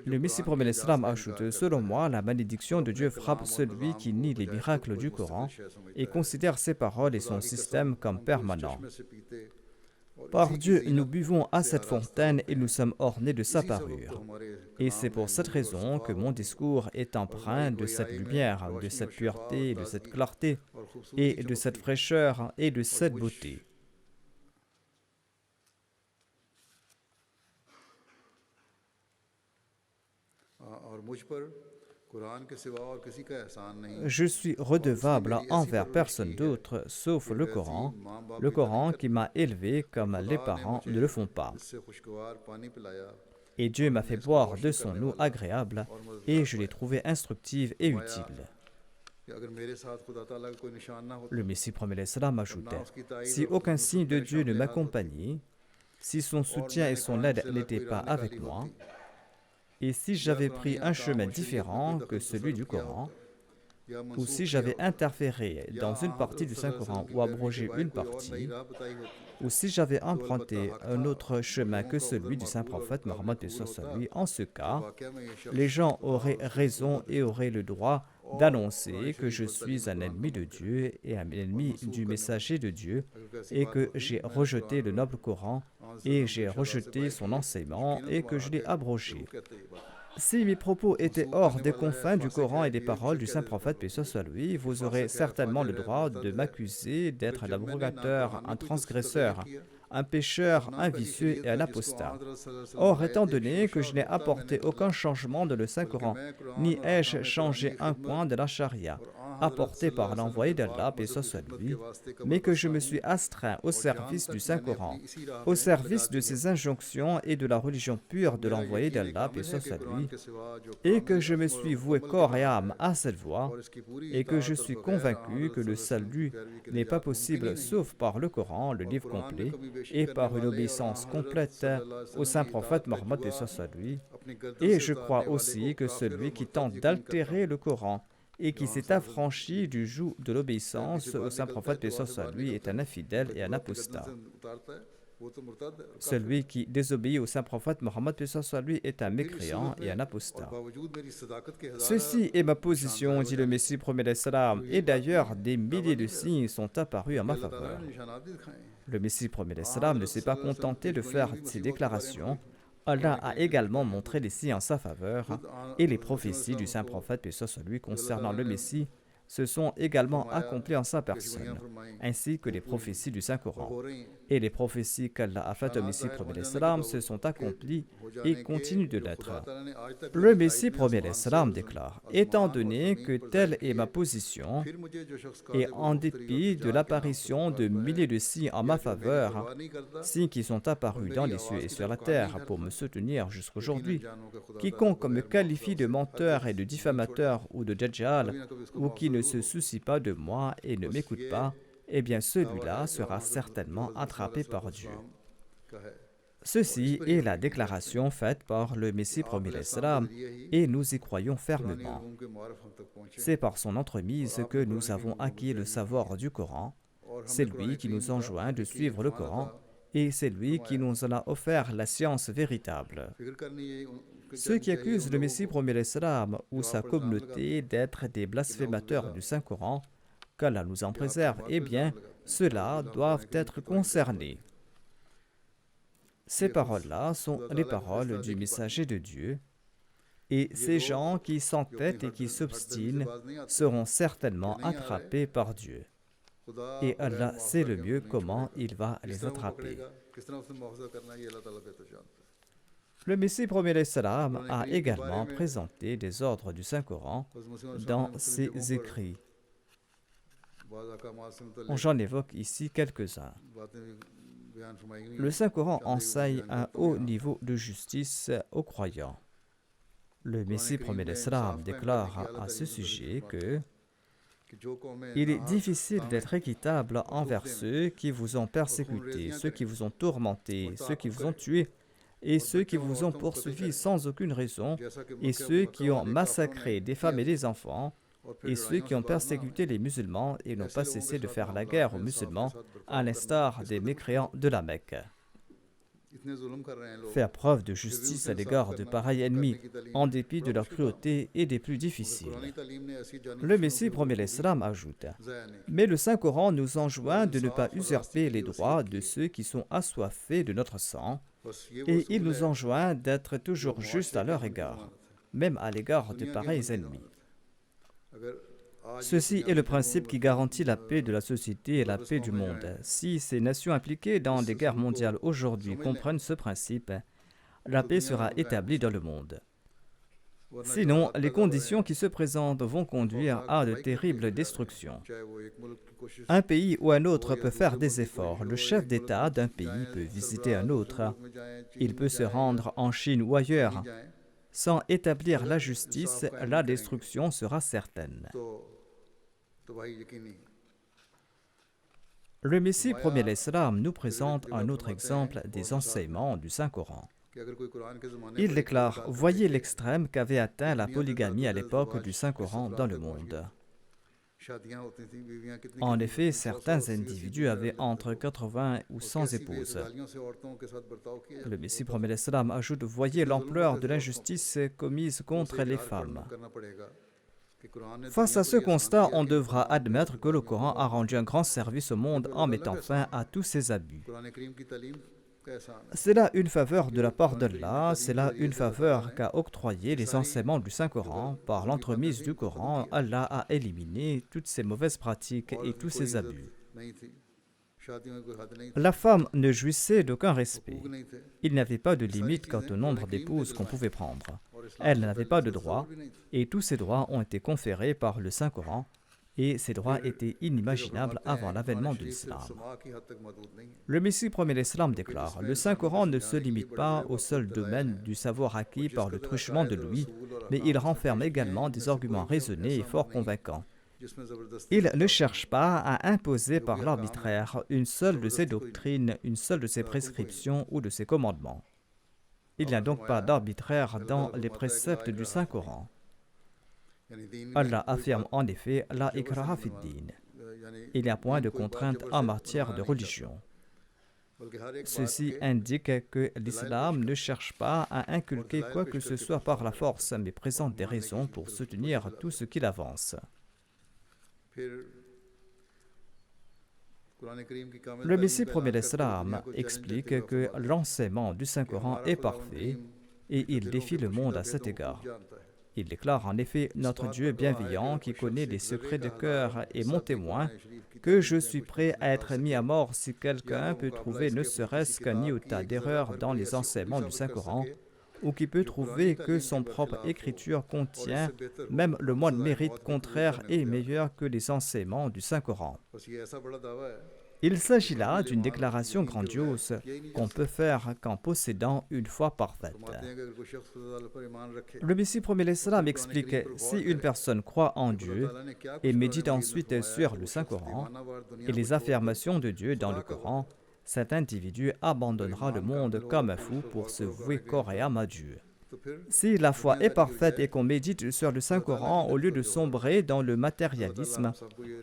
Le Messie premier l'Islam ajoute: selon moi, la malédiction de Dieu frappe celui qui nie les miracles du Coran et considère ses paroles et son système comme permanents. Par Dieu, nous buvons à cette fontaine et nous sommes ornés de sa parure. Et c'est pour cette raison que mon discours est empreint de cette lumière, de cette pureté, de cette clarté, et de cette fraîcheur et de cette beauté. Je suis redevable envers personne d'autre sauf le Coran qui m'a élevé comme les parents ne le font pas. Et Dieu m'a fait boire de son eau agréable et je l'ai trouvée instructive et utile. Le Messie premier l'Islam ajoutait: si aucun signe de Dieu ne m'accompagnait, si son soutien et son aide n'étaient pas avec moi, et si j'avais pris un chemin différent que celui du Coran, ou si j'avais interféré dans une partie du Saint-Coran ou abrogé une partie, ou si j'avais emprunté un autre chemin que celui du Saint-Prophète Mohammed, en ce cas, les gens auraient raison et auraient le droit d'annoncer que je suis un ennemi de Dieu et un ennemi du messager de Dieu et que j'ai rejeté le noble Coran et j'ai rejeté son enseignement et que je l'ai abrogé. Si mes propos étaient hors des confins du Coran et des paroles du Saint-Prophète, paix soit lui, vous aurez certainement le droit de m'accuser d'être un abrogateur, un transgresseur, un pécheur, un vicieux et un apostat. Or, étant donné que je n'ai apporté aucun changement dans le Saint-Coran, ni ai-je changé un point de la charia, apporté par l'envoyé d'Allah, paix soit lui, mais que je me suis astreint au service du Saint-Coran, au service de ses injonctions et de la religion pure de l'envoyé d'Allah, paix soit lui, et que je me suis voué corps et âme à cette voie, et que je suis convaincu que le salut n'est pas possible sauf par le Coran, le livre complet, et par une obéissance complète au Saint-Prophète Mohammed, paix soit lui, et je crois aussi que celui qui tente d'altérer le Coran et qui s'est affranchi du joug de l'obéissance au Saint-Prophète, paix soit lui, est un infidèle et un apostat. Celui qui désobéit au Saint-Prophète Mohammed, paix soit lui, est un mécréant et un apostat. Ceci est ma position, dit le Messie premier l'Islam, et d'ailleurs des milliers de signes sont apparus en ma faveur. Le Messie premier l'Islam ne s'est pas contenté de faire ces déclarations. Allah a également montré des signes en sa faveur, et les prophéties du Saint-Prophète, paix soit lui, concernant le Messie, se sont également accomplies en sa personne, ainsi que les prophéties du Saint-Coran. Et les prophéties qu'Allah a faites au Messie premier l'Islam se sont accomplies et continuent de l'être. Le Messie premier l'Islam déclare: étant donné que telle est ma position, et en dépit de l'apparition de milliers de signes en ma faveur, signes qui sont apparus dans les cieux et sur la terre pour me soutenir jusqu'aujourd'hui, quiconque me qualifie de menteur et de diffamateur ou de dajjal, ou qui ne se soucie pas de moi et ne m'écoute pas, eh bien celui-là sera certainement attrapé par Dieu. Ceci est la déclaration faite par le Messie premier l'Islam et nous y croyons fermement. C'est par son entremise que nous avons acquis le savoir du Coran. C'est lui qui nous enjoint de suivre le Coran et c'est lui qui nous en a offert la science véritable. Ceux qui accusent le Messie premier l'Islam ou sa communauté d'être des blasphémateurs du Saint-Coran, qu'Allah nous en préserve, eh bien, ceux-là doivent être concernés. Ces paroles-là sont les paroles du messager de Dieu, et ces gens qui s'entêtent et qui s'obstinent seront certainement attrapés par Dieu. et Allah sait le mieux comment il va les attraper. Le Messie premier l'Islam a également présenté des ordres du Saint-Coran dans ses écrits. J'en évoque ici quelques-uns. Le Saint-Coran enseigne un haut niveau de justice aux croyants. Le Messie premier l'Islam déclare à ce sujet que il est difficile d'être équitable envers ceux qui vous ont persécuté, ceux qui vous ont tourmenté, ceux qui vous ont tué, et ceux qui vous ont poursuivis sans aucune raison, et ceux qui ont massacré des femmes et des enfants, et ceux qui ont persécuté les musulmans et n'ont pas cessé de faire la guerre aux musulmans, à l'instar des mécréants de la Mecque. Faire preuve de justice à l'égard de pareils ennemis, en dépit de leur cruauté et des plus difficiles. Le Messie premier l'Islam ajoute: mais le Saint-Coran nous enjoint de ne pas usurper les droits de ceux qui sont assoiffés de notre sang, et il nous enjoint d'être toujours justes à leur égard, même à l'égard de pareils ennemis. Ceci est le principe qui garantit la paix de la société et la paix du monde. Si ces nations impliquées dans des guerres mondiales aujourd'hui comprennent ce principe, la paix sera établie dans le monde. Sinon, les conditions qui se présentent vont conduire à de terribles destructions. Un pays ou un autre peut faire des efforts. Le chef d'État d'un pays peut visiter un autre. Il peut se rendre en Chine ou ailleurs. Sans établir la justice, la destruction sera certaine. Le Messie premier l'Islam nous présente un autre exemple des enseignements du Saint-Coran. Il déclare: voyez l'extrême qu'avait atteint la polygamie à l'époque du Saint-Coran dans le monde. En effet, certains individus avaient entre 80 ou 100 épouses. Le Messie premier l'Islam ajoute: voyez l'ampleur de l'injustice commise contre les femmes. Face à ce constat, on devra admettre que le Coran a rendu un grand service au monde en mettant fin à tous ces abus. C'est là une faveur de la part d'Allah, c'est là une faveur qu'a octroyé les enseignements du Saint-Coran. Par l'entremise du Coran, Allah a éliminé toutes ces mauvaises pratiques et tous ces abus. La femme ne jouissait d'aucun respect. Il n'y avait pas de limite quant au nombre d'épouses qu'on pouvait prendre. Elle n'avait pas de droits, et tous ces droits ont été conférés par le Saint-Coran, et ces droits étaient inimaginables avant l'avènement de l'islam. Le Messie premier l'Islam déclare: le Saint-Coran ne se limite pas au seul domaine du savoir acquis par le truchement de l'ouïe, mais il renferme également des arguments raisonnés et fort convaincants. Il ne cherche pas à imposer par l'arbitraire une seule de ses doctrines, une seule de ses prescriptions ou de ses commandements. Il n'y a donc pas d'arbitraire dans les préceptes du Saint-Coran. Allah affirme en effet la ikraha fid din. Il n'y a point de contrainte en matière de religion. Ceci indique que l'islam ne cherche pas à inculquer quoi que ce soit par la force, mais présente des raisons pour soutenir tout ce qu'il avance. Le Messie premier l'Islam explique que l'enseignement du Saint-Coran est parfait et il défie le monde à cet égard. Il déclare en effet: notre Dieu bienveillant qui connaît les secrets de cœur est mon témoin que je suis prêt à être mis à mort si quelqu'un peut trouver ne serait-ce qu'un iota d'erreur dans les enseignements du Saint-Coran, ou qui peut trouver que son propre écriture contient même le moindre mérite contraire et meilleur que les enseignements du Saint-Coran. Il s'agit là d'une déclaration grandiose qu'on peut faire qu'en possédant une foi parfaite. Le Messie premier l'Islam explique: si une personne croit en Dieu et médite ensuite sur le Saint-Coran et les affirmations de Dieu dans le Coran, cet individu abandonnera le monde comme un fou pour se vouer corps et âme à Dieu. Si la foi est parfaite et qu'on médite sur le Saint-Coran, au lieu de sombrer dans le matérialisme,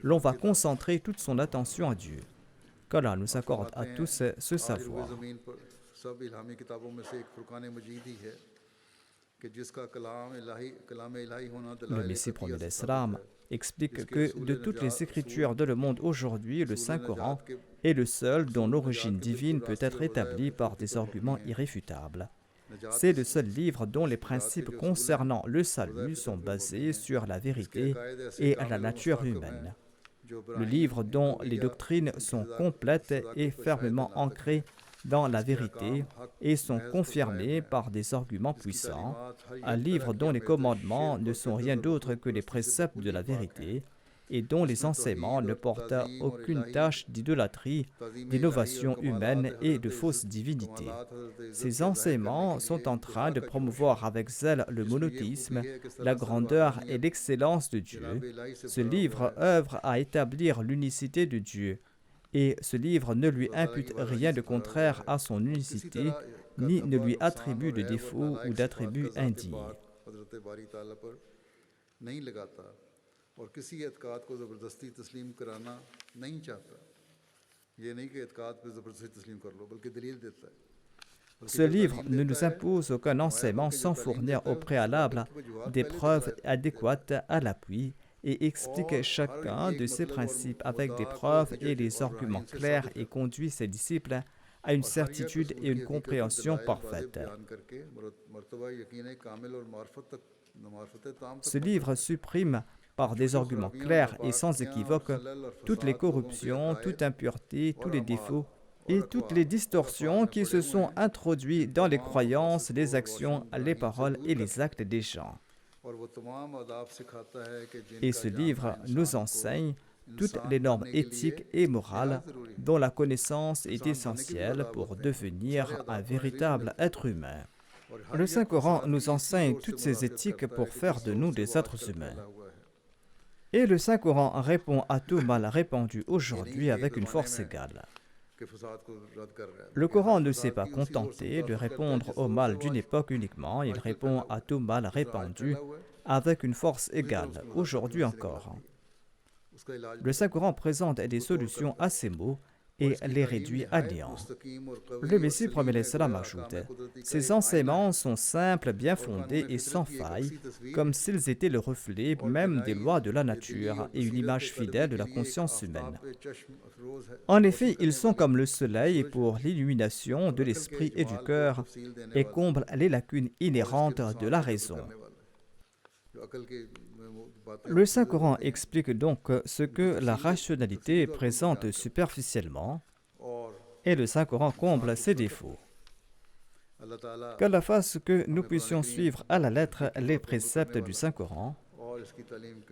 l'on va concentrer toute son attention à Dieu. Qu'Allah nous accorde à tous ce savoir. Le Messie premier l'Islam explique que de toutes les écritures de le monde aujourd'hui, le Saint-Coran est le seul dont l'origine divine peut être établie par des arguments irréfutables. C'est le seul livre dont les principes concernant le salut sont basés sur la vérité et la nature humaine. le livre dont les doctrines sont complètes et fermement ancrées dans la vérité et sont confirmées par des arguments puissants, un livre dont les commandements ne sont rien d'autre que les préceptes de la vérité et dont les enseignements ne portent aucune tache d'idolâtrie, d'innovation humaine et de fausse divinité. Ces enseignements sont en train de promouvoir avec zèle le monothéisme, la grandeur et l'excellence de Dieu. Ce livre œuvre à établir l'unicité de Dieu, et ce livre ne lui impute rien de contraire à son unicité, ni ne lui attribue de défauts ou d'attributs indignes. Ce livre ne nous impose aucun enseignement sans fournir au préalable des preuves adéquates à l'appui et explique chacun de ses principes avec des preuves et des arguments clairs et conduit ses disciples à une certitude et une compréhension parfaite. Ce livre supprime par des arguments clairs et sans équivoque toutes les corruptions, toute impureté, tous les défauts et toutes les distorsions qui se sont introduits dans les croyances, les actions, les paroles et les actes des gens. Et ce livre nous enseigne toutes les normes éthiques et morales dont la connaissance est essentielle pour devenir un véritable être humain. Le Saint-Coran nous enseigne toutes ces éthiques pour faire de nous des êtres humains. Et le Saint-Coran répond à tout mal répandu aujourd'hui avec une force égale. Le Coran ne s'est pas contenté de répondre au mal d'une époque uniquement, il répond à tout mal répandu avec une force égale, aujourd'hui encore. Le Saint-Coran présente des solutions à ces maux et les réduit à néant. Le Messie promet l'Islam ajoute « Ces enseignements sont simples, bien fondés et sans faille, comme s'ils étaient le reflet même des lois de la nature et une image fidèle de la conscience humaine. En effet, ils sont comme le soleil pour l'illumination de l'esprit et du cœur et comblent les lacunes inhérentes de la raison. » Le Saint-Coran explique donc ce que la rationalité présente superficiellement et le Saint-Coran comble ses défauts. Qu'Allah fasse que nous puissions suivre à la lettre les préceptes du Saint-Coran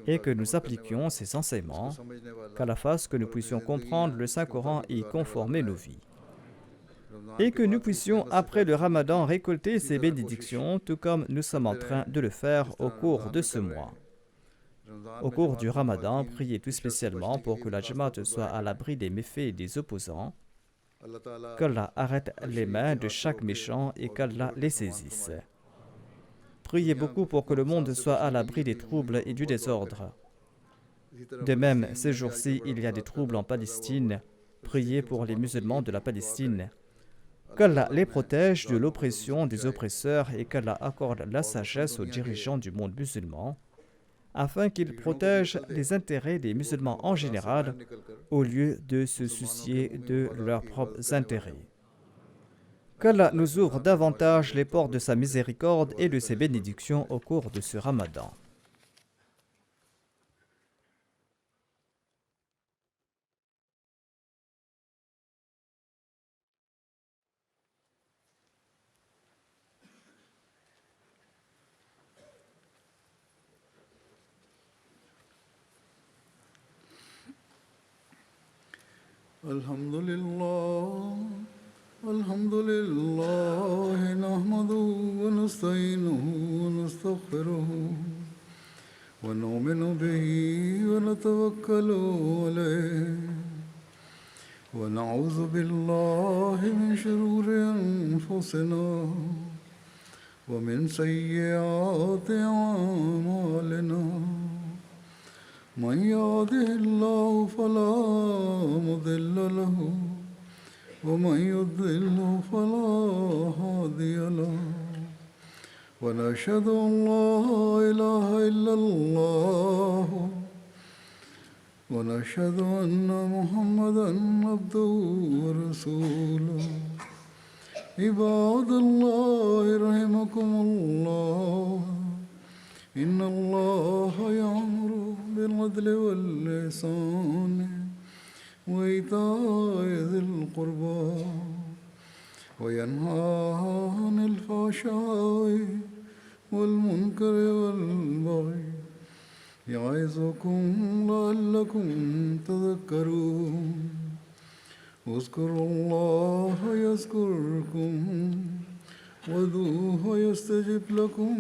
et que nous appliquions ses enseignements, qu'Allah fasse que nous puissions comprendre le Saint-Coran et y conformer nos vies. Et que nous puissions, après le Ramadan, récolter ses bénédictions, tout comme nous sommes en train de le faire au cours de ce mois. Au cours du Ramadan, priez tout spécialement pour que la Jamaat soit à l'abri des méfaits et des opposants, qu'Allah arrête les mains de chaque méchant et qu'Allah les saisisse. Priez beaucoup pour que le monde soit à l'abri des troubles et du désordre. De même, ces jours-ci, il y a des troubles en Palestine. Priez pour les musulmans de la Palestine. Qu'Allah les protège de l'oppression des oppresseurs et qu'Allah accorde la sagesse aux dirigeants du monde musulman, afin qu'ils protègent les intérêts des musulmans en général, au lieu de se soucier de leurs propres intérêts. Qu'Allah nous ouvre davantage les portes de sa miséricorde et de ses bénédictions au cours de ce Ramadan. الحمد لله نحمده ونستعينه ونستغفره ونؤمن به ونتوكل عليه ونعوذ بالله من شرور أنفسنا ومن سيئات أعمالنا من يهده الله فلا مضل له ومن يضلل فلا هادي له ونشهد أن لا إله إلا الله ونشهد أن محمدا عبده ورسوله عباد الله رحمكم الله إن الله يأمر بالعدل بالعدل والإحسان وإيتاء ذي القربى وينهى عن الفحشاء والمنكر والبغي يعظكم لعلكم تذكرون اذكروا الله يذكركم وادعوه يستجب لكم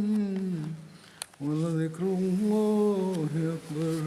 ولذكر الله أكبر